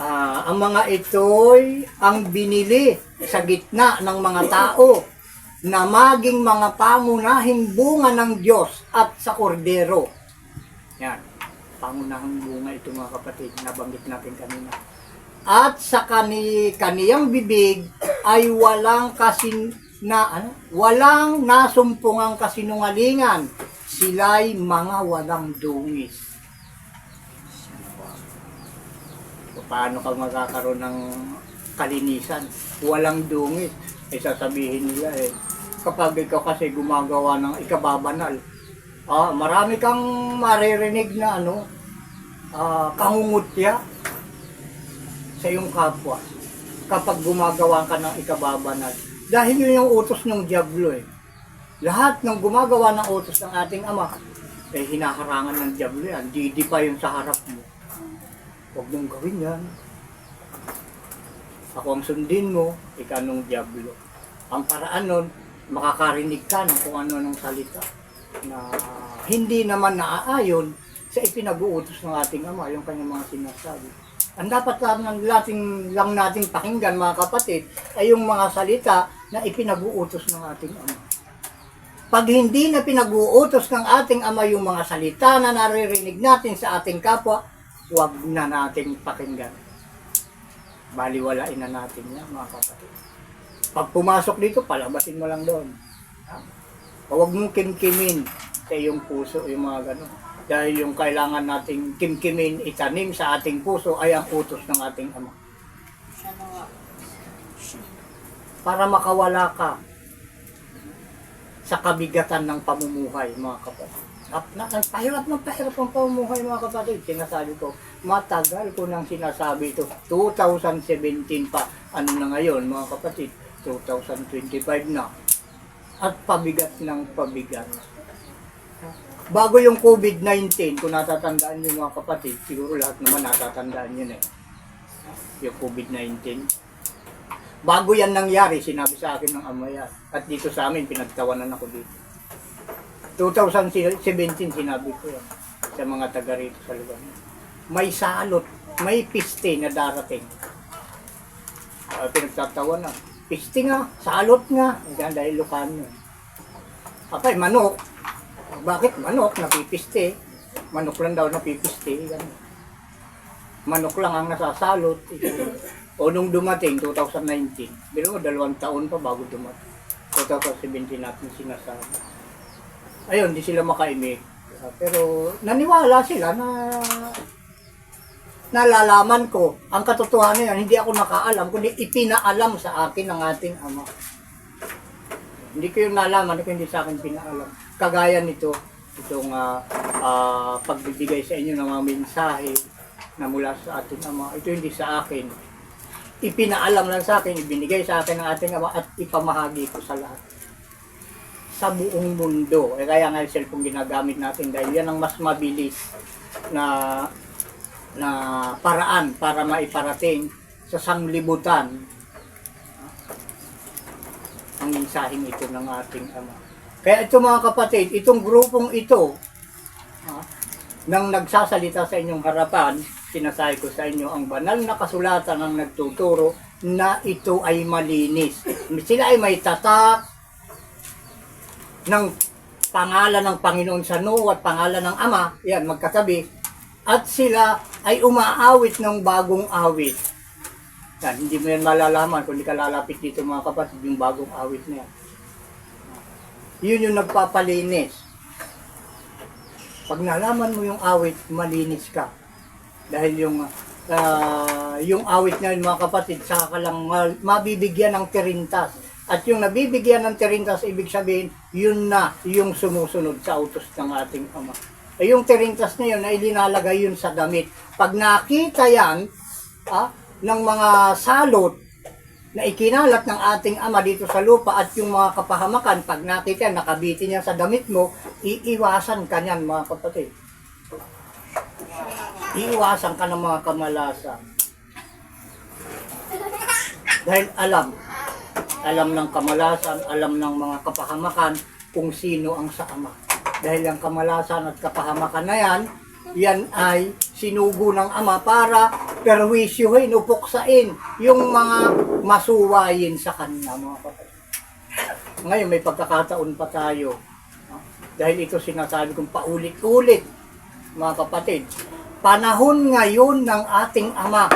ang mga ito'y ang binili sa gitna ng mga tao na maging mga pamunahing bunga ng Diyos at sa kordero. Yan. Pangunahing bunga ito mga kapatid, nabanggit natin kanina. At sa kaniyang bibig ay walang nasumpungang kasinungalingan. Sila'y mga walang dungis. Paano ka magkakaroon ng kalinisan? Walang dungis. Ay sasabihin nila kapag ikaw kasi gumagawa ng ikababanal, marami kang maririnig na kangungutya sa iyong kapwa kapag gumagawa ka ng ikababanal. Dahil yun yung utos ng Diablo Lahat ng gumagawa ng utos ng ating Ama, hinaharangan ng Diablo yan. Didi pa yung sa harap mo. Huwag mong gawin yan. Ako ang sundin mo, ikaw nung Diablo. Ang paraan nun, makakarinig ka ng kung ano ng salita na hindi naman naaayon sa ipinag-uutos ng ating Ama, yung kanyang mga sinasabi. Ang dapat lang nating pakinggan mga kapatid ay yung mga salita na ipinag-uutos ng ating Ama. Pag hindi na pinag-uutos ng ating Ama yung mga salita na naririnig natin sa ating kapwa, huwag na nating pakinggan. Baliwalain na natin yan mga kapatid. Pag pumasok dito, palabasin mo lang doon. Huwag mong kimkimin sa iyong puso yung mga gano'n. Dahil yung kailangan nating kimkimin, itanim sa ating puso ay ang utos ng ating Ama. Para makawala ka sa kabigatan ng pamumuhay mga kapatid. Pahirap ang pamumuhay mga kapatid. Sinasabi ko, matagal ko nang sinasabi ito. 2017 pa. Ano na ngayon mga kapatid? 2025 na. At pabigat ng pabigat. Bago yung COVID-19, kung natatandaan nyo mga kapatid, siguro lahat naman natatandaan yun yung COVID-19. Bago yan nangyari, sinabi sa akin ng Ama yan. At dito sa amin, pinagtawanan ako dito. 2017 sinabi ko yan sa mga taga rito sa lugar niya. may salot, may piste na darating. Pinagtatawa na. Piste nga, salot nga. Yan, dahil Ilocano. Apay, manok. Bakit manok? Napipiste. Manok lang daw napipiste. Yan. Manok lang ang nasasalot. O nung dumating, 2019, pero 2 taon pa bago dumating. 2017 natin sinasabi. Ayun, di sila makaimik. Pero naniwala sila na nalalaman ko. Ang katotohanan yan, hindi ako nakaalam, kundi ipinaalam sa akin ng ating Ama. Hindi ko yung nalaman, hindi sa akin pinaalam. Kagaya nito, itong pagbibigay sa inyo ng mga mensahe na mula sa ating Ama. Ito hindi sa akin. Ipinaalam lang sa akin, ibinigay sa akin ng ating Ama at ipamahagi ko sa lahat. Sa buong mundo. Kaya nga yung cellphone ginagamit natin dahil yan ang mas mabilis na paraan para maiparating sa sanglibutan ang mensaheng ito ng ating Ama. Kaya ito mga kapatid, itong grupong ito nang nagsasalita sa inyong harapan, sinasabi ko sa inyo ang banal na kasulatan ang nagtuturo na ito ay malinis. Sila ay may tatak ng pangalan ng Panginoon sa noo at pangalan ng Ama, yan magkatabi, at sila ay umaawit ng bagong awit. Yan, hindi mo yan malalaman kung di ka lalapit dito mga kapatid, yung bagong awit na yan. Yun yung nagpapalinis. Pag nalaman mo yung awit, malinis ka. Dahil yung awit na yun mga kapatid, saka ka lang mabibigyan ng tirintas. At yung nabibigyan ng tirintas, ibig sabihin, yun na yung sumusunod sa utos ng ating Ama. Eh, yung tirintas na yun, na ilinalagay yun sa damit. Pag nakita yan, ng mga salot na ikinalat ng ating Ama dito sa lupa at yung mga kapahamakan, pag nakita yan, nakabitin niya sa damit mo, iiwasan ka niyan mga kapatid. Iiwasan ka ng mga kamalasan. Dahil alam ng kamalasan, alam ng mga kapahamakan kung sino ang sa Ama. Dahil ang kamalasan at kapahamakan na yan ay sinugo ng Ama para perwisyuhin, upuksain yung mga masuwayin sa Kanya, mga kapatid. Ngayon may pagkakataon pa tayo. Dahil ito sinasabi kong paulit-ulit, mga kapatid. Panahon ngayon ng ating Ama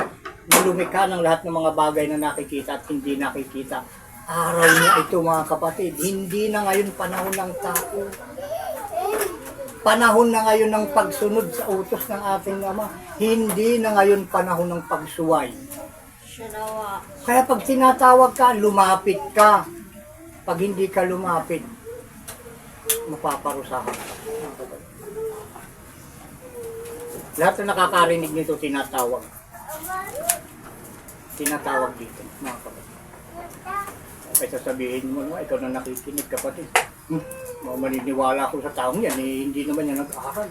na lumikha ng lahat ng mga bagay na nakikita at hindi nakikita. Araw niya ito mga kapatid, hindi na ngayon panahon ng tao. Panahon na ngayon ng pagsunod sa utos ng ating Ama. Hindi na ngayon panahon ng pagsuway. Kaya pag tinatawag ka, lumapit ka. Pag hindi ka lumapit, mapaparusahan ka. Lahat na nakakarinig nito, tinatawag. Tinatawag dito, mga kapatid. Ay sasabihin mo, ikaw na nakikinig kapatid. Maniniwala ko sa taong yan, hindi naman yan nag-aaral.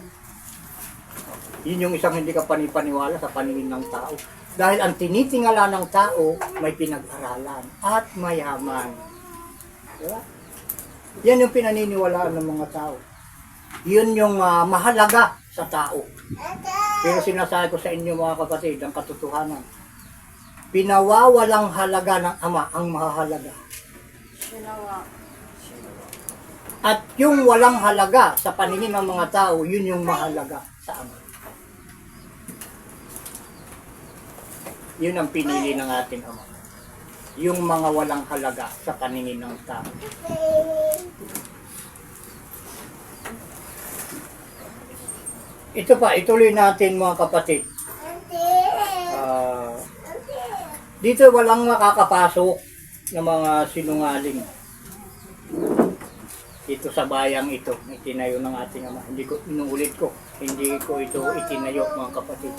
Yun yung isang hindi ka panipaniwala sa paningin ng tao. Dahil ang tinitingala ng tao, may pinag-aralan at mayaman. Diba? Yan yung pinaniniwalaan ng mga tao. Yun yung mahalaga sa tao. Pero sinasabi ko sa inyo mga kapatid, ang katotohanan, pinawawalang halaga ng Ama ang mahalaga. At yung walang halaga sa paningin ng mga tao, yun yung mahalaga sa Ama. Yun ang pinili ng ating Ama. Yung mga walang halaga sa paningin ng tao. Ito pa, ituloy natin mga kapatid. Dito walang makakapasok ng mga sinungaling. Dito sa bayang ito, itinayo ng ating Ama. Hindi ko, inuulit ko, hindi ko ito itinayo mga kapatid.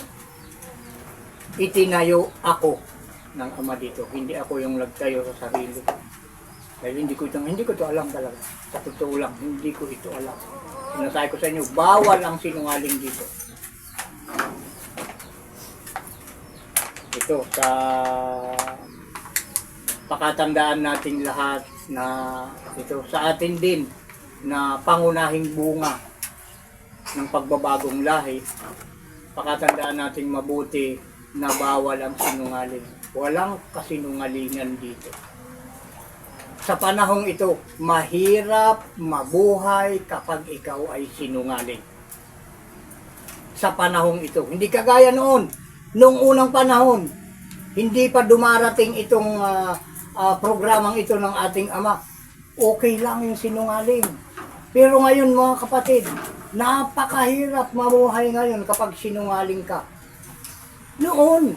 Itinayo ako ng Ama dito. Hindi ako yung nagtayo sa sarili. Dahil hindi ko ito alam talaga. Sa totoo lang, hindi ko ito alam. Sinasabi ko sa inyo, bawal ang sinungaling dito. Ito, sa pakatandaan nating lahat na ito sa atin din na pangunahing bunga ng pagbabagong lahi pakatandaan nating mabuti na bawal ang sinungaling. Walang kasinungalingan dito. Sa panahong ito, mahirap mabuhay kapag ikaw ay sinungaling. Sa panahong ito, hindi kagaya noon. Noong unang panahon, hindi pa dumarating itong programang ito ng ating Ama. Okay lang yung sinungaling. Pero ngayon mga kapatid, napakahirap mamuhay ngayon kapag sinungaling ka. Noon,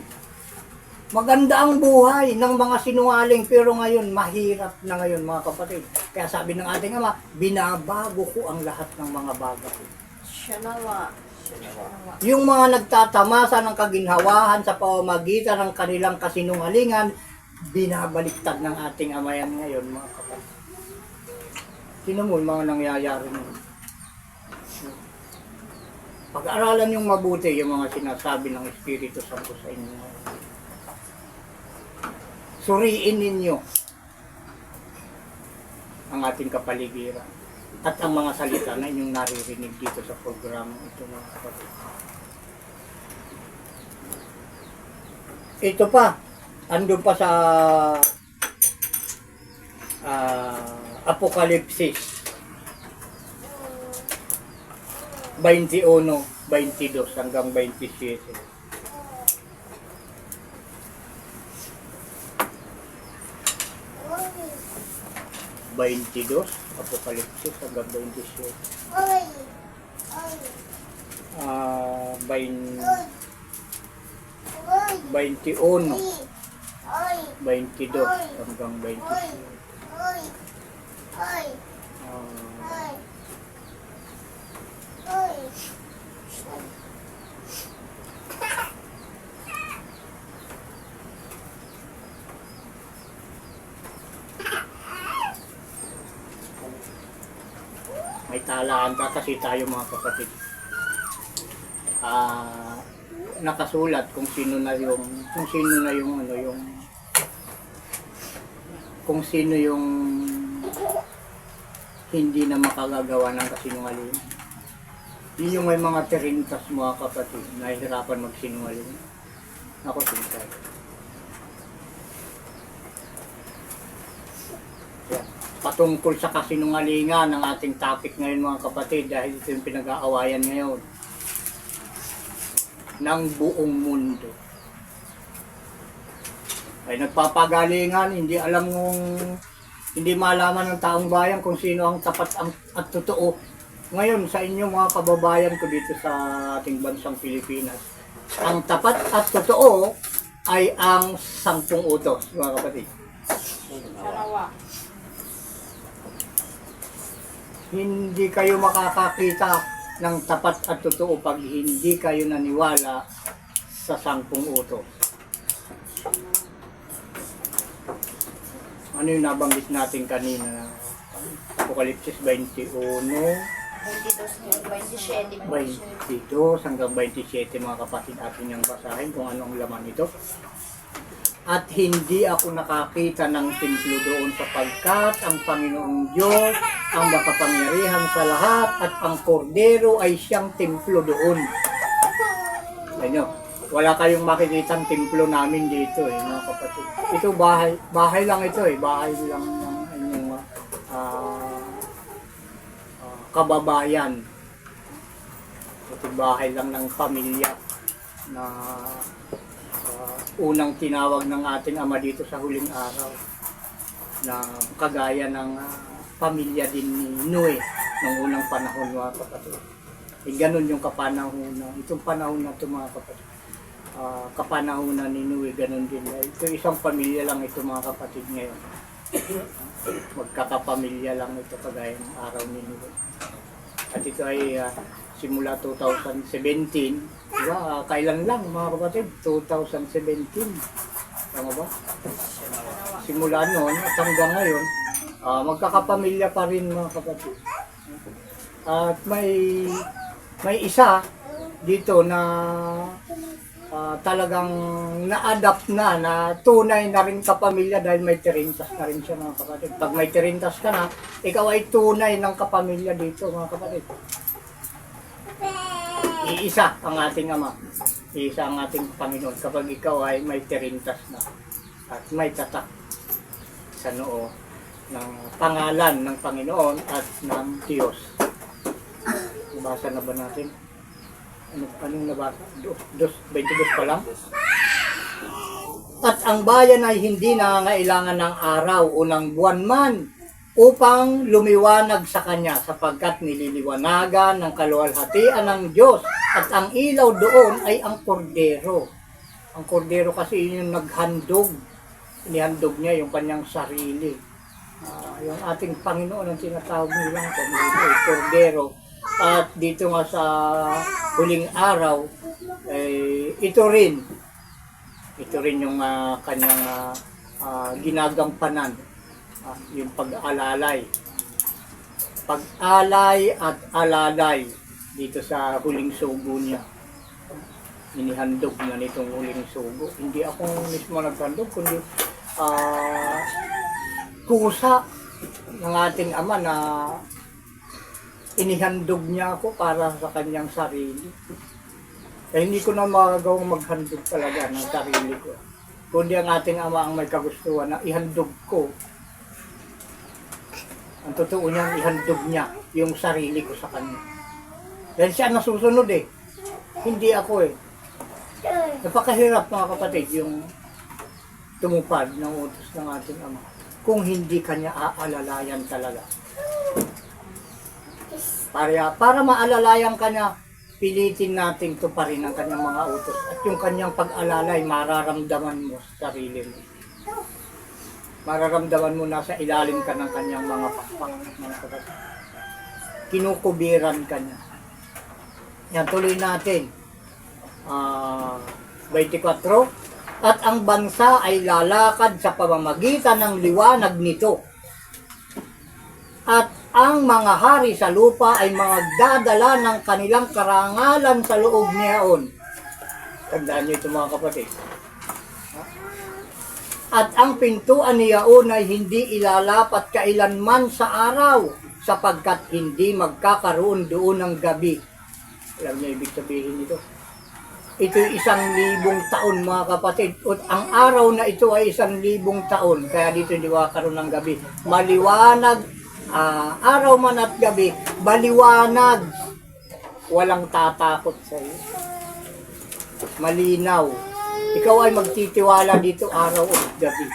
maganda ang buhay ng mga sinungaling, pero ngayon, mahirap na ngayon mga kapatid. Kaya sabi ng ating Ama, binabago ko ang lahat ng mga bagay. Shanawa. Yung mga nagtatamasa ng kaginhawahan sa pamamagitan ng kanilang kasinungalingan, binabaliktad ng ating Ama yan ngayon mga kapatid. Sino mo yung mga nangyayari nun? Pag-aralan yung mabuti yung mga sinasabi ng Espiritu Santo sa inyo. Suriin ninyo ang ating kapaligiran at ang mga salita na inyong naririnig dito sa programa ito mga kapatid. Ito pa, andun pa sa Apokalipsis 21, 22 hanggang 27. Apokalipsis hanggang 27. 21, 22 hanggang 27. May talaan pa kasi tayo mga kapatid. Nakasulat kung sino na yung hindi na makagagawa ng kasinungaling. Yun yung may mga terintas mga kapatid, nahihirapan magsinungaling. Ako tingkay. Yeah. Patungkol sa kasinungalingan ng ating topic ngayon mga kapatid, dahil ito yung pinag-aawayan ngayon ng buong mundo. Ay nagpapagalingan, hindi malaman ng taong bayan kung sino ang tapat at totoo. Ngayon sa inyo mga kababayan ko dito sa ating bansang Pilipinas, ang tapat at totoo ay ang 10 utos mga kapatid. Shanawa. Hindi kayo makakakita ng tapat at totoo pag hindi kayo naniwala sa 10 utos. Ano yung nabanggit natin kanina? Apokalipsis 21, 27. 22 hanggang 27 mga kapatid, atin yung basahin kung anong laman ito. At hindi ako nakakita ng templo doon sapagkat ang Panginoong Diyos ang makapangyarihan sa lahat at ang kordero ay siyang templo doon. Ano, wala kayong makikitang templo namin dito mga kapatid. Ito bahay lang ito bahay lang ng inyong kababayan. Ito bahay lang ng pamilya na unang tinawag ng ating Ama dito sa huling araw, na kagaya ng pamilya din ni Noe ng unang panahon mga kapatid. Ganun yung kapanahunan. Itong panahon na ito mga kapatid. Kapanahunan ni Noe, ganun din. Ito isang pamilya lang ito mga kapatid ngayon. Magkakapamilya lang ito kagaya ng araw ni Noe. At ito ay simula 2017, diba? Kailan lang mga kapatid? 2017. Tama ba? Simula noon at hanggang ngayon, magkakapamilya pa rin mga kapatid. At may isa dito na talagang na-adapt na tunay na rin kapamilya dahil may tirintas na rin siya mga kapatid. Pag may tirintas ka na, ikaw ay tunay ng kapamilya dito mga kapatid. Iisa ang ating Ama. Iisa ang ating Panginoon. Kapag ikaw ay may tirintas na at may tatak sa noo ng pangalan ng Panginoon at ng Diyos. Nabasa na ba natin? Anong nabasa? 22 pa lang? At ang bayan ay hindi nangangailangan ng araw o ng buwan man upang lumiwanag sa kanya sapagkat nililiwanagan ng kaluwalhatian ng Diyos at ang ilaw doon ay ang kordero. Ang kordero kasi yun yung naghandog. Inihandog niya yung kanyang sarili. Yung ating Panginoon ang tinatawag nilang kordero. At dito nga sa huling araw, ito rin yung kanyang ginagampanan, yung pag-alalay. Pag-alay at alalay dito sa huling sugo niya. Inihandog na nitong huling sugo. Hindi ako mismo naghandog, kundi kusa ng ating Ama na inihandog niya ako para sa kanyang sarili. Hindi ko na magagawang maghandog talaga ng sarili ko. Kundi ang ating Ama ang may kagustuhan na ihandog ko. Ang totoo niya, ihandog niya yung sarili ko sa kanya. Dahil siya nasusunod Hindi ako Napakahirap mga kapatid yung tumupad ng utos ng ating Ama. Kung hindi kanya aalalayan talaga. Para maalalayan kanya, pilitin natin tuparin ang kanyang mga utos. At yung kanyang pag-alalay, mararamdaman mo sa sarili mo. Mararamdaman mo na sa ilalim ka ng kanyang mga pakpak. Kinukubiran ka niya. Yan, tuloy natin. 24. At ang bansa ay lalakad sa pamamagitan ng liwanag nito. At ang mga hari sa lupa ay magdadala ng kanilang karangalan sa loob niyaon. Tandaan niyo ito mga kapatid. At ang pintuan niyaon ay hindi ilalapat kailanman sa araw sapagkat hindi magkakaroon doon ng gabi. Alam niyo ibig sabihin nito? Ito'y 1,000 taon mga kapatid. At ang araw na ito ay 1,000 taon. Kaya dito hindi magkakaroon ng gabi. Maliwanag, araw man at gabi, maliwanag. Walang tatakot sa iyo. Malinaw. Ikaw ay magtitiwala dito araw at gabi.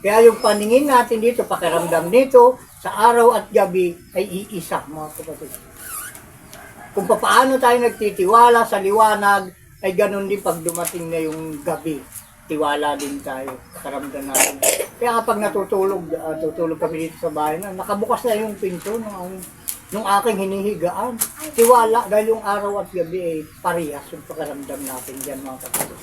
Kaya yung paningin natin dito, pakiramdam nito, sa araw at gabi ay iisa mga kapatid. Kung paano tayo nagtitiwala sa liwanag, ay ganun din pag dumating na yung gabi. Tiwala din tayo, karamdam natin. Kaya kapag tutulog kami dito sa bahay na, nakabukas na yung pinto ng aking hinihigaan. Tiwala, dahil yung araw at gabi ay parehas yung pakaramdam natin dyan mga kapatid.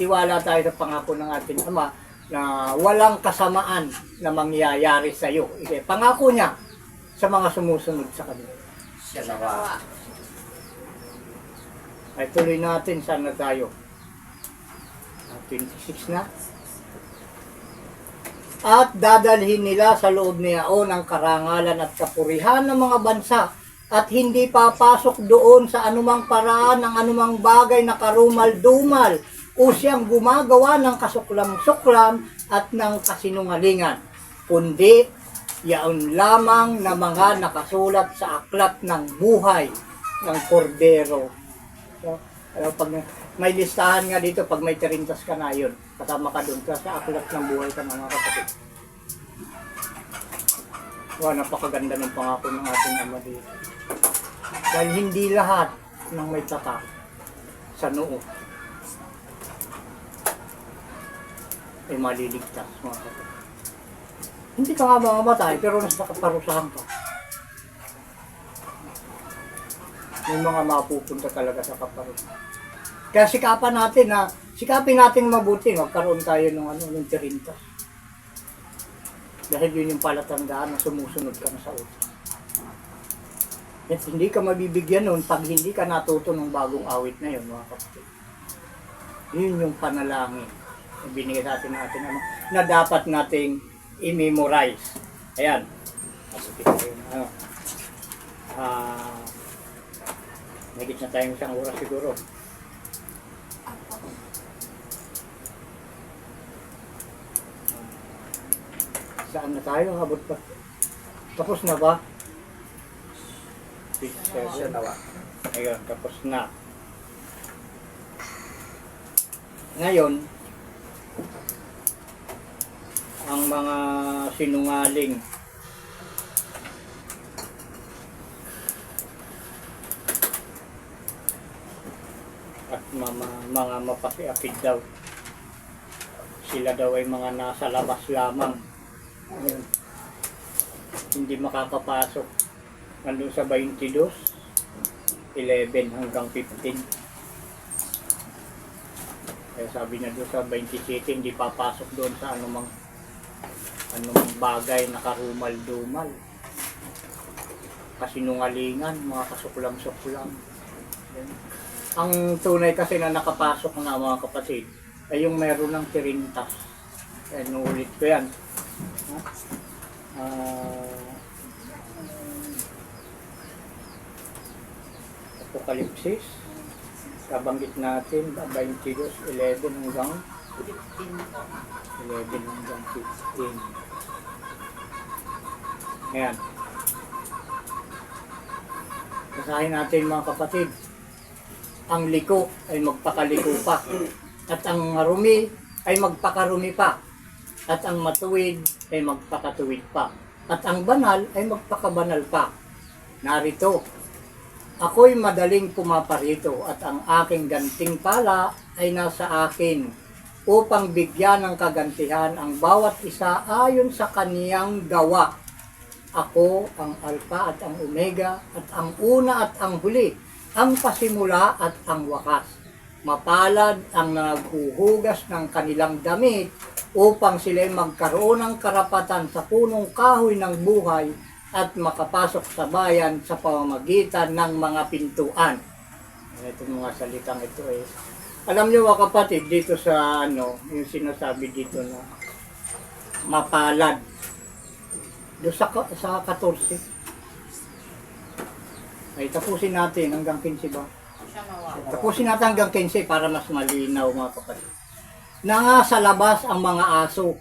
Tiwala tayo sa pangako ng ating Ama na walang kasamaan na mangyayari sa iyo. Pangako niya sa mga sumusunod sa kanila. Shanawa. Ay tuloy natin, saan na tayo? 26 na. At dadalhin nila sa loob niyaon ang karangalan at kapurihan ng mga bansa at hindi papasok doon sa anumang paraan ng anumang bagay na karumal-dumal o siyang gumagawa ng kasuklam-suklam at ng kasinungalingan, kundi yaon lamang na mga nakasulat sa aklat ng buhay ng kordero. So, pag may listahan nga dito, pag may 30 ka na yun, kasama ka doon sa aklat ng buhay ka mga kapatid. Wow, napakaganda ng pangako ng ating Ama dito. Dahil hindi lahat ng may tatak sa noo ay maliligtas mga kapatid. Hindi ka nga mamamatay, pero nasa kaparusahan ka. May mga mapupunta talaga sa kaparusahan. Kaya sikapin natin mabuti, magkaroon tayo ng 30. Dahil yun yung palatandaan na sumusunod ka na sa utos. At hindi ka mabibigyan nun pag hindi ka natuto ng bagong awit na yun, mga kapatid. Yun yung panalangin na binigay sa atin ng ating Ama na dapat nating i-memorize. Ayan. Masukin tayo. Higit na tayong 1 oras siguro. Saan na tayo? Abot pa. Tapos na ba? Shanawa. Ayun, tapos na. Ngayon, ang mga sinungaling at mga mapakiapid daw. Sila daw ay mga nasa labas lamang. Ayun. Hindi makakapasok. Nandun sa 22, 11 hanggang 15. Kaya sabi na doon sa 27, hindi papasok doon sa anumang bagay na karumal-dumal. Kasinungalingan, mga kasuklam-suklam. Ang tunay kasi na nakapasok na mga kapatid ay yung meron ng tirintas. Kaya nuulit ko yan. Apokalipsis, kabanggit natin 22, 11 hanggang 15. Ayan. Basahin natin mga kapatid. Ang liko ay magpakaliko pa, at ang marumi ay magpakarumi pa, at ang matuwid ay magpakatuwid pa, at ang banal ay magpakabanal pa. Narito, ako'y madaling pumaparito, at ang aking gantimpala ay nasa akin, upang bigyan ng kagantihan ang bawat isa ayon sa kaniyang gawa. Ako ang Alpha at ang Omega, at ang una at ang huli, ang pasimula at ang wakas. Mapalad ang naghuhugas ng kanilang damit upang sila'y magkaroon ng karapatan sa punong kahoy ng buhay at makapasok sa bayan sa pamamagitan ng mga pintuan. Itong mga salitang ito ay, alam niyo mga kapatid, dito sa yung sinasabi dito na mapalad. Doon sa 14. Ay, tapusin natin hanggang 15 ba? Tapusin natin hanggang 15 para mas malinaw mga kapatid. Na nga sa labas ang mga aso.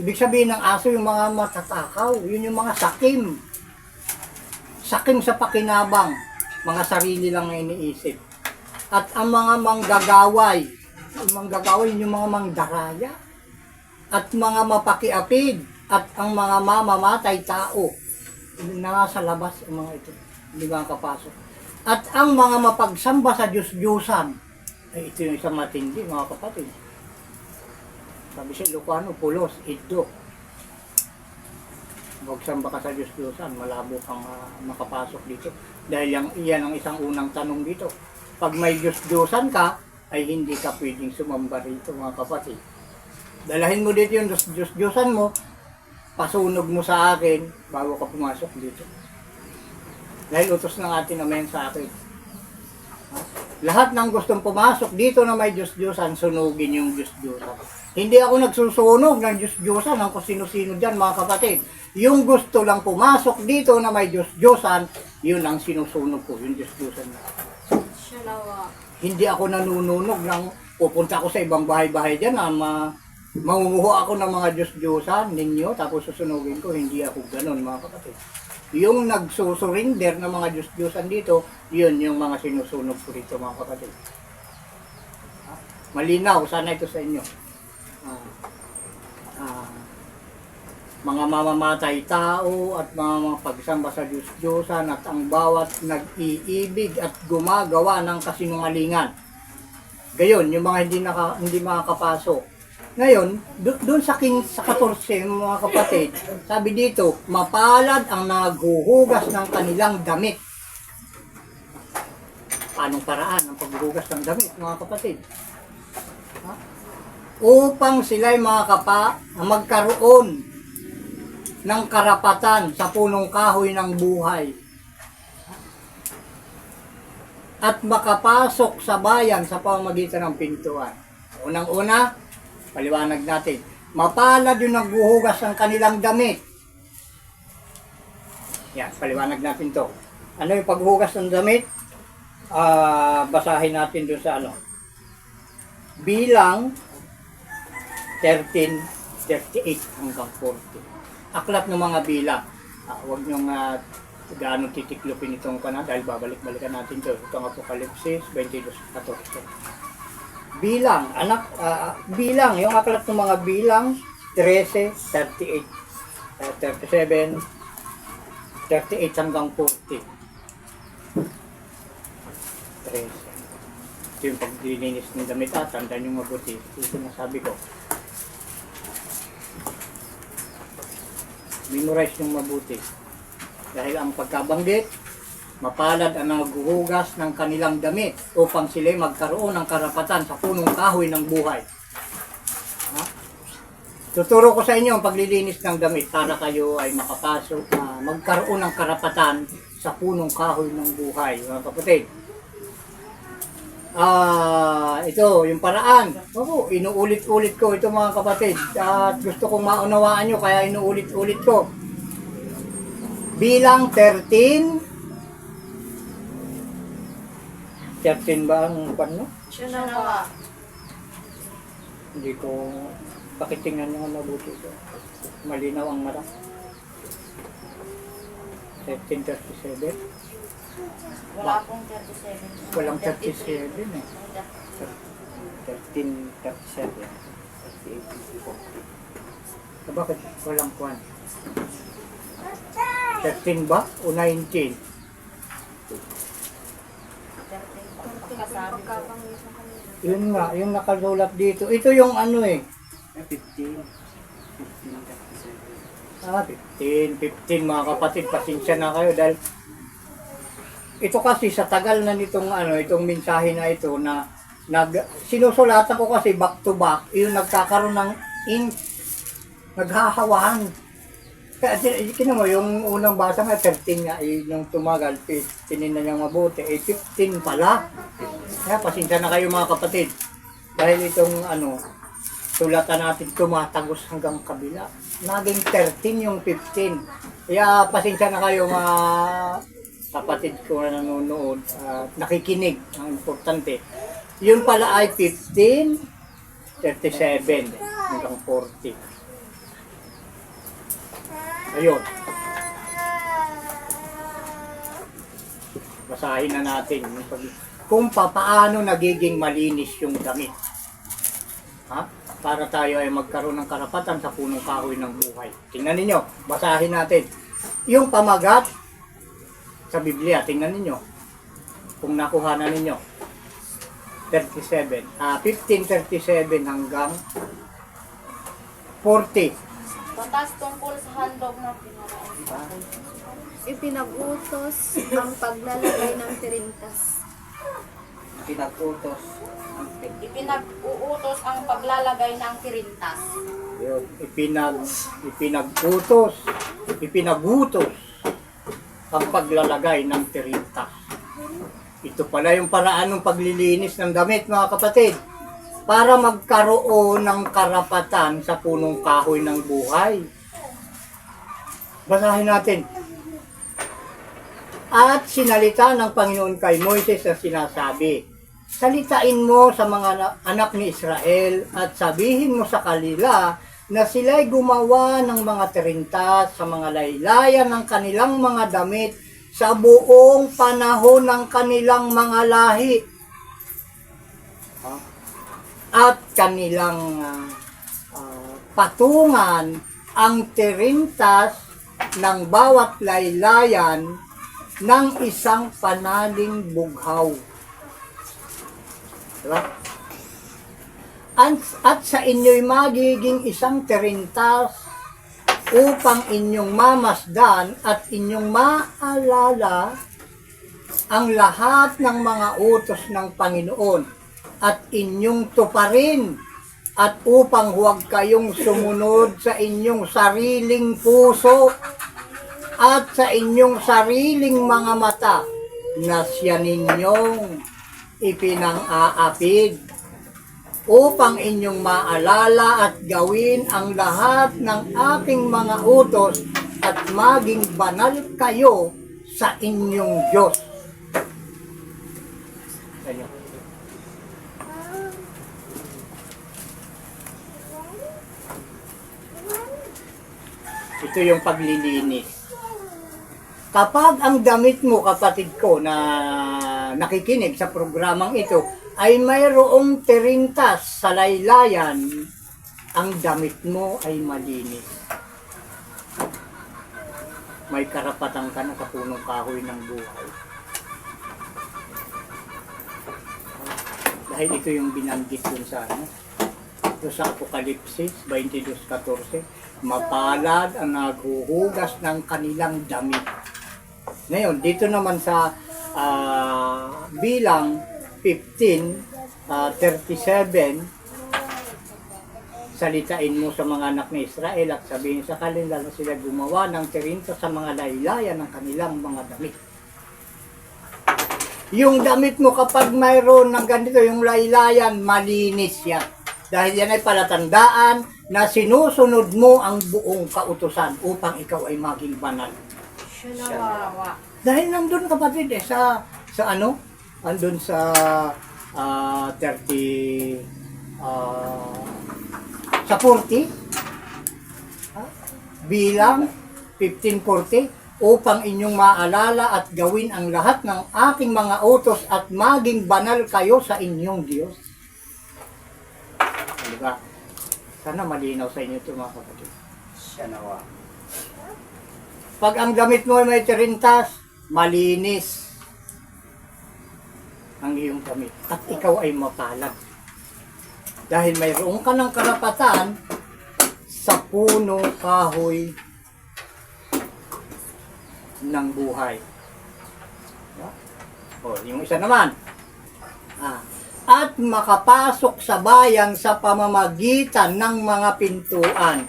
Ibig sabihin ng aso yung mga matatakaw. Yun yung mga sakim. Sakim sa pakinabang. Mga sarili lang na iniisip. At ang mga manggagaway. Yung manggagaway yung mga mangdaraya. At mga mapakiapid. At ang mga mamamatay tao. Na nga sa labas ang mga ito. Hindi ba kapasok? At ang mga mapagsamba sa Diyos-Diyosan, ay ito yung isang matindi mga kapatid. Sabi si Lucano, pulos, iddo. Magsamba ka sa Diyos-Diyosan, malabo kang makapasok dito. Dahil iyan ang isang unang tanong dito. Pag may Diyos-Diyosan ka, ay hindi ka pwedeng sumamba rito mga kapatid. Dalahin mo dito yung Diyos-Diyosan mo, pasunog mo sa akin bago ka pumasok dito. Dahil utos ng ating amen sa akin. Lahat ng gustong pumasok dito na may Diyos-Diyosan, sunugin yung Diyos-Diyosan. Hindi ako nagsusunog ng Diyos-Diyosan ng kung sino-sino dyan mga kapatid. Yung gusto lang pumasok dito na may Diyos-Diyosan, yun ang sinusunog ko, yung Diyos-Diyosan. Shanawa. Hindi ako nanununog ng pupunta ako sa ibang bahay-bahay dyan na mangunguha ako ng mga Diyos-Diyosan ninyo, tapos susunugin ko, hindi ako ganun mga kapatid. Yung nagsusurinder ng mga Diyos-Diyosan dito, yun yung mga sinusunog ko dito mga kapatid. Malinaw, sana ito sa inyo. Mga mamamatay tao at mga pagsamba sa Diyos-Diyosan at ang bawat nag-iibig at gumagawa ng kasinungalingan. Gayon, yung mga hindi makakapasok. Ngayon, doon sa 14 mga kapatid, sabi dito, mapalad ang naghuhugas ng kanilang damit. Anong paraan ang paghuhugas ng damit mga kapatid? Upang sila'y magkaroon ng karapatan sa punong kahoy ng buhay at makapasok sa bayan sa pamamagitan ng pintuan. Unang-una, paliwanag natin, mapalad yung naghuhugas ng kanilang damit. Yan, paliwanag natin to. Ano yung paghuhugas ng damit? basahin natin doon sa ano. Bilang 13, 38 hanggang 40. Aklat ng mga bilang. Huwag niyong gaano titiklopin itong kana dahil babalik-balikan natin ito. Itong Apokalipsis 22:14. Bilang, bilang, yung aklat ng mga bilang 13, 38, 37, 38 hanggang 40. 13. Ito yung paglilinis ng damit tandaan yung mabuti. Ito na sabi ko. Memorize yung mabuti. Dahil ang pagkabanggit, mapalad ang naghuhugas ng kanilang damit upang sila'y magkaroon ng karapatan sa punong kahoy ng buhay. Ha? Tuturo ko sa inyo ang paglilinis ng damit para kayo ay makapasok, magkaroon ng karapatan sa punong kahoy ng buhay. Mga kapatid. Ito, yung paraan. Oo, inuulit-ulit ko ito mga kapatid. At gusto kong maunawaan nyo, kaya inuulit-ulit ko. Bilang 13 ba ang pano? Siya nawa. Hindi ko pakitingnan nyo mabuti ito. Malinaw ang mata. 1337. Wala akong 37. Walang 37 eh. 1337. Bakit walang kwan? 13 ba? O 19? Kasabi ko. Yun nga, yung nakasulat dito. Ito yung ano eh. 15. 15 mga kapatid, pasensya na kayo dahil ito kasi sa tagal na nitong itong mensahe na ito na sinusulatan ko kasi back to back, yung nagkakaroon ng ink, naghahawahan. Kaya mo yung unang basa nga 13 nga, yung tumagal, tinin niya mabuti, 15 pala. Kaya pasensya na kayo mga kapatid. Dahil itong sulatan natin tumatagos hanggang kabila. Naging 13 yung 15. Kaya pasensya na kayo mga kapatid ko na nanonood, nakikinig, ang importante. Yun pala ay 15, 37 hanggang 40. Ayun. Basahin na natin kung paano nagiging malinis yung damit. Ha? Para tayo ay magkaroon ng karapatan sa punong kahoy ng buhay. Tingnan ninyo, basahin natin. Yung pamagat sa Biblia, tingnan ninyo. Kung nakuha na ninyo. 1537 hanggang 40. Batas tungkol sa handog na pinaraan. Ipinag-utos ang paglalagay ng tirintas. Pinag-utos. Ipinag-uutos ang paglalagay ng tirintas. Yun, ipinagutos ang paglalagay ng tirintas. Ito pala yung paraan ng paglilinis ng damit mga kapatid. Para magkaroon ng karapatan sa punong kahoy ng buhay. Basahin natin. At sinalita ng Panginoon kay Moises na sinasabi, salitain mo sa mga anak ni Israel at sabihin mo sa kanila na sila'y gumawa ng mga tirintas sa mga laylayan ng kanilang mga damit sa buong panahon ng kanilang mga lahi. At kanilang patungan ang tirintas ng bawat laylayan ng isang panaling bughaw. Diba? At sa inyo'y magiging isang tirintas upang inyong mamasdan at inyong maalala ang lahat ng mga utos ng Panginoon at inyong tuparin at upang huwag kayong sumunod sa inyong sariling puso at sa inyong sariling mga mata na siya ninyong ipinang-aapid upang inyong maalala at gawin ang lahat ng aking mga utos at maging banal kayo sa inyong Diyos. Kita nyo. Ito yung paglilinis. Kapag ang damit mo, kapatid ko, na nakikinig sa programang ito, ay mayroong tirintas sa laylayan, ang damit mo ay malinis. May karapatan ka na sa punong kahoy ng buhay. Dahil ito yung binanggit dun sa doon sa Apokalipsis 22:14, mapalad ang naghuhugas ng kanilang damit. Ngayon, dito naman sa bilang 15:37, salitain mo sa mga anak ni Israel at sabihin sa kanila na sila gumawa ng tirinta sa mga laylayan ng kanilang mga damit. Yung damit mo kapag mayroon ng ganito, yung laylayan, malinis yan. Dahil yan ay palatandaan na sinusunod mo ang buong kautusan upang ikaw ay maging banal. Siya nawawa. Dahil nandun kapatid sa andun sa 30 sa 40 bilang 15:40, upang inyong maalala at gawin ang lahat ng aking mga utos at maging banal kayo sa inyong Diyos. Diba? Sana malinaw sa inyo ito mga kapatid. Siya nawa. Pag ang gamit mo ay may tirintas, malinis ang iyong gamit at ikaw ay mapalad. Dahil mayroon ka ng karapatan sa punong kahoy ng buhay. O, yung isa naman. At makapasok sa bayan sa pamamagitan ng mga pintuan.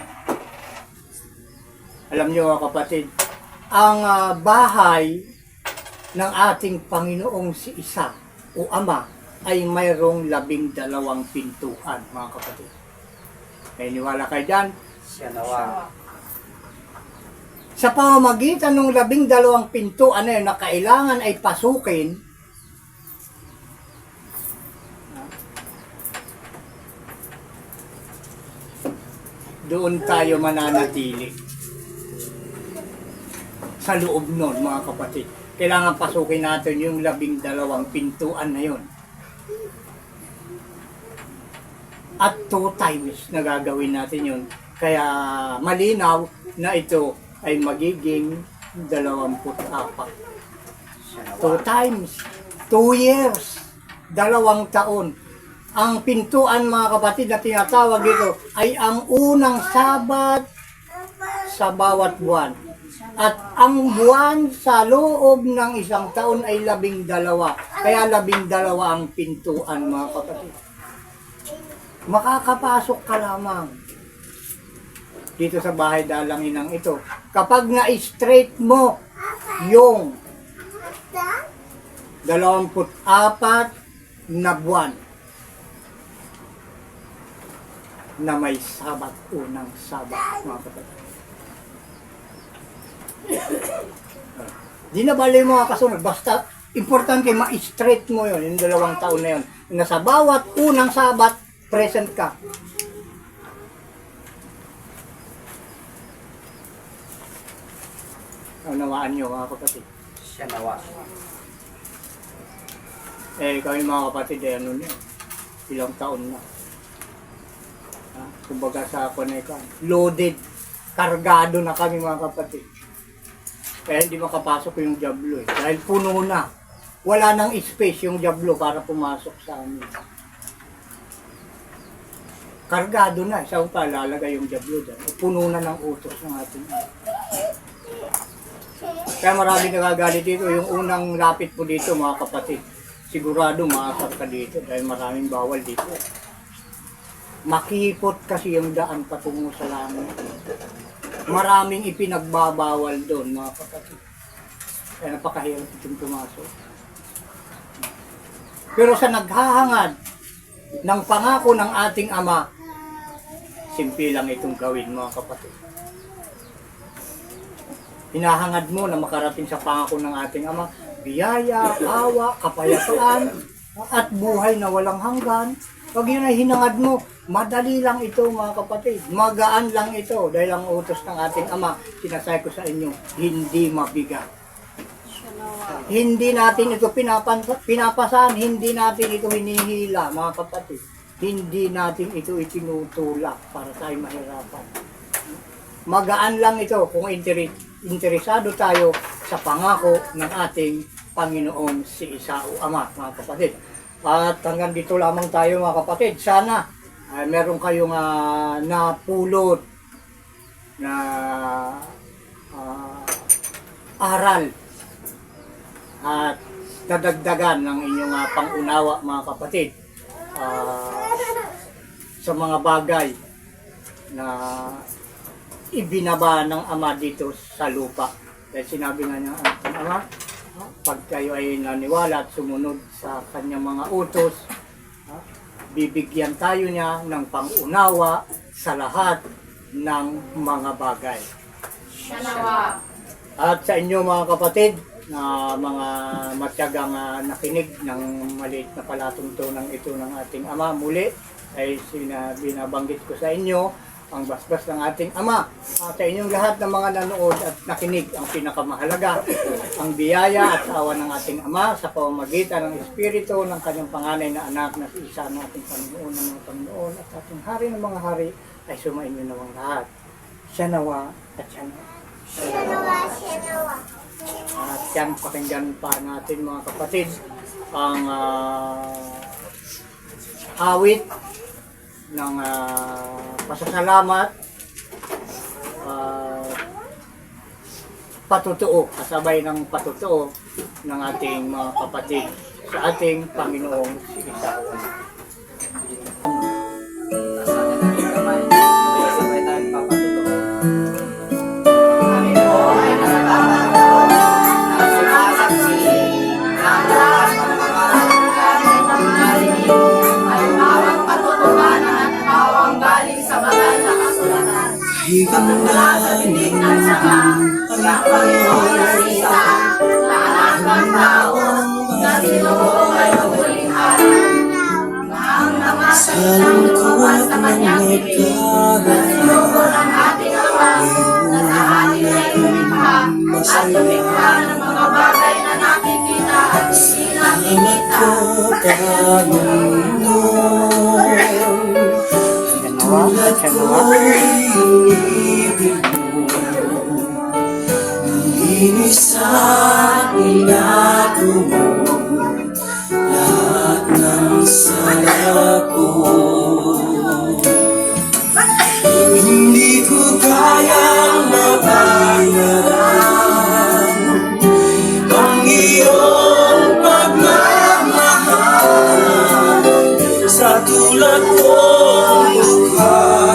Alam niyo mga kapatid, ang bahay ng ating Panginoong si Isa o Ama ay mayroong 12 pintuan, mga kapatid. Naniniwala kayo dyan? Siya nawa. Sa pamamagitan ng 12 pintuan na yun na kailangan ay pasukin, doon tayo mananatili. Sa loob nun, mga kapatid. Kailangan pasukin natin yung 12 pintuan na yun. At 2 times na gagawin natin yun. Kaya malinaw na ito ay magiging 24. 2 times, 2 years, 2 taon. Ang pintuan mga kapatid na tinatawag dito ay ang unang Sabat sa bawat buwan. At ang buwan sa loob ng isang taon ay 12. Kaya 12 ang pintuan mga kapatid. Makakapasok ka lamang dito sa bahay dalanginang ito kapag na-straight mo yung 24 na buwan na may Sabat, unang Sabat, mga kapatid. Di na bali mga kasunod, basta importante ma-straight mo yun, yung 2 taon na yun. Na sa bawat unang Sabat, present ka. Unawaan nyo mga kapatid. Siya nawa. Kami mga kapatid, ano niya, ilang taon na. Kumbaga sa Konekan, loaded, kargado na kami mga kapatid. Kaya hindi makapasok yung Diablo dahil puno na. Wala nang space yung Diablo para pumasok sa amin. Kargado na, saan pa lalagay yung Diablo dyan? Puno na ng utos ng ating. Kaya maraming nagagalit dito. Yung unang lapit po dito mga kapatid, sigurado maasar ka dito dahil maraming bawal dito. Makihipot kasi yung daan patungo sa langit. Maraming ipinagbabawal doon mga kapatid. Kaya napakahirap itong pumasok. Pero sa naghahangad ng pangako ng ating Ama, simple lang itong gawin mga kapatid. Hinahangad mo na makarating sa pangako ng ating Ama, biyaya, awa, kapayapaan, at buhay na walang hanggan. Pag yun ay hinangad mo, madali lang ito mga kapatid. Magaan lang ito dahil ang utos ng ating Ama, sinasabi ko sa inyo, hindi mabigat. Hindi natin ito pinapasan, hindi natin ito hinihila mga kapatid. Hindi natin ito itinutulak para tayo mahirapan. Magaan lang ito kung interesado tayo sa pangako ng ating Panginoong si Isao Ama mga kapatid. At hanggang dito lamang tayo mga kapatid. Sana meron kayong napulot na aral at dadagdagan ng inyong pangunawa mga kapatid sa mga bagay na ibinaba ng Ama dito sa lupa. Dahil sinabi nga niya ang Ama, pag kayo ay naniwala at sumunod sa kanyang mga utos, bibigyan tayo niya ng pangunawa sa lahat ng mga bagay. At sa inyo mga kapatid, na mga matyagang nakinig ng maliit na palatuntunan ito ng ating Ama, muli ay binabanggit ko sa inyo ang basbas ng ating Ama. Sa inyong lahat ng mga nanood at nakinig, ang pinakamahalaga, ang biyaya at awa ng ating Ama sa pamamagitan ng Espiritu ng kanyang panganay na anak na si Isa ng ating Panginoon ng mga Panginoon at ating Hari ng mga Hari ay sumainyo nawang lahat. Siya nawa at siya nawa. At yan, pakinggan pa natin mga kapatid ang awit ng pasasalamat, patutuo, kasabay ng patutuo ng ating mga kapatid sa ating Panginoong si Isao. Sabay tayo papatuto. Higanda ng Panginoon na anak ng tao na sinuong ay huling araw. Ang mga sinang sa kanyang piling na sinuong ang ating Ama na sa ating ay lumikha at lumikha ng mga bagay na nakikita at hindi nakikita. Tulad ko'y ibig mo, linis at binago mo lahat ng sala ko. Hindi ko kayang mabayaran ang iyong pagmamahal sa tulad ko.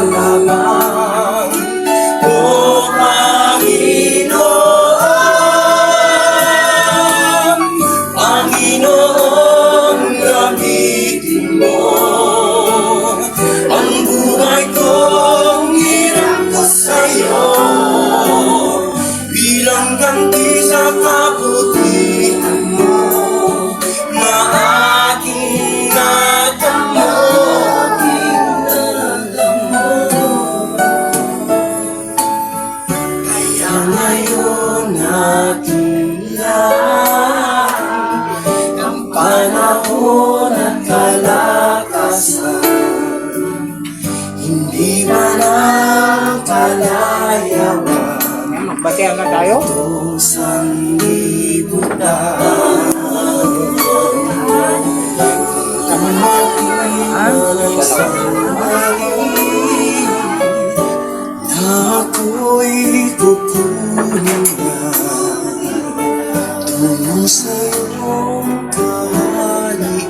Lamang, O Panginoon, Panginoon, gamitin mo ang buhay kong hirap ko sa'yo bilang ganti sa kabutihan mo na aking natamo. Panahon at kalakasan, hindi man ang palayawan. Magbatihan na tayo. Itong sanlibutan, na ako'y kukunin na tungo sa iyong kaharian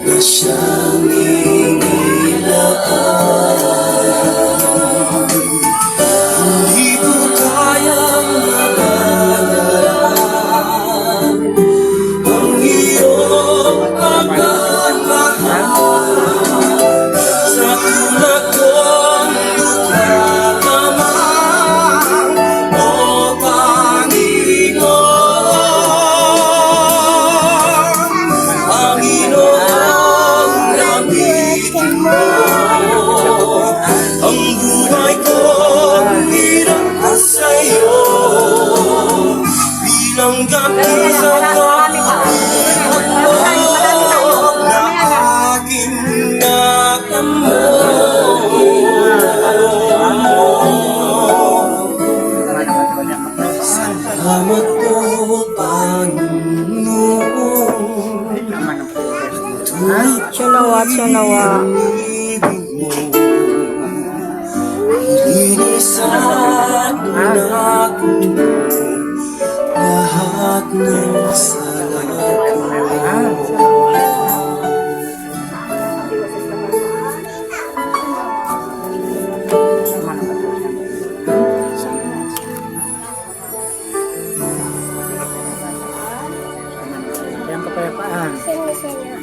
na siyang inilaan. Hindi ko kayang mabayaran ang iyong pagmamahal sa Salamat sa nawa. Linisan mo na lahat ng salamat. Yang kapayapaan. Sino-sino?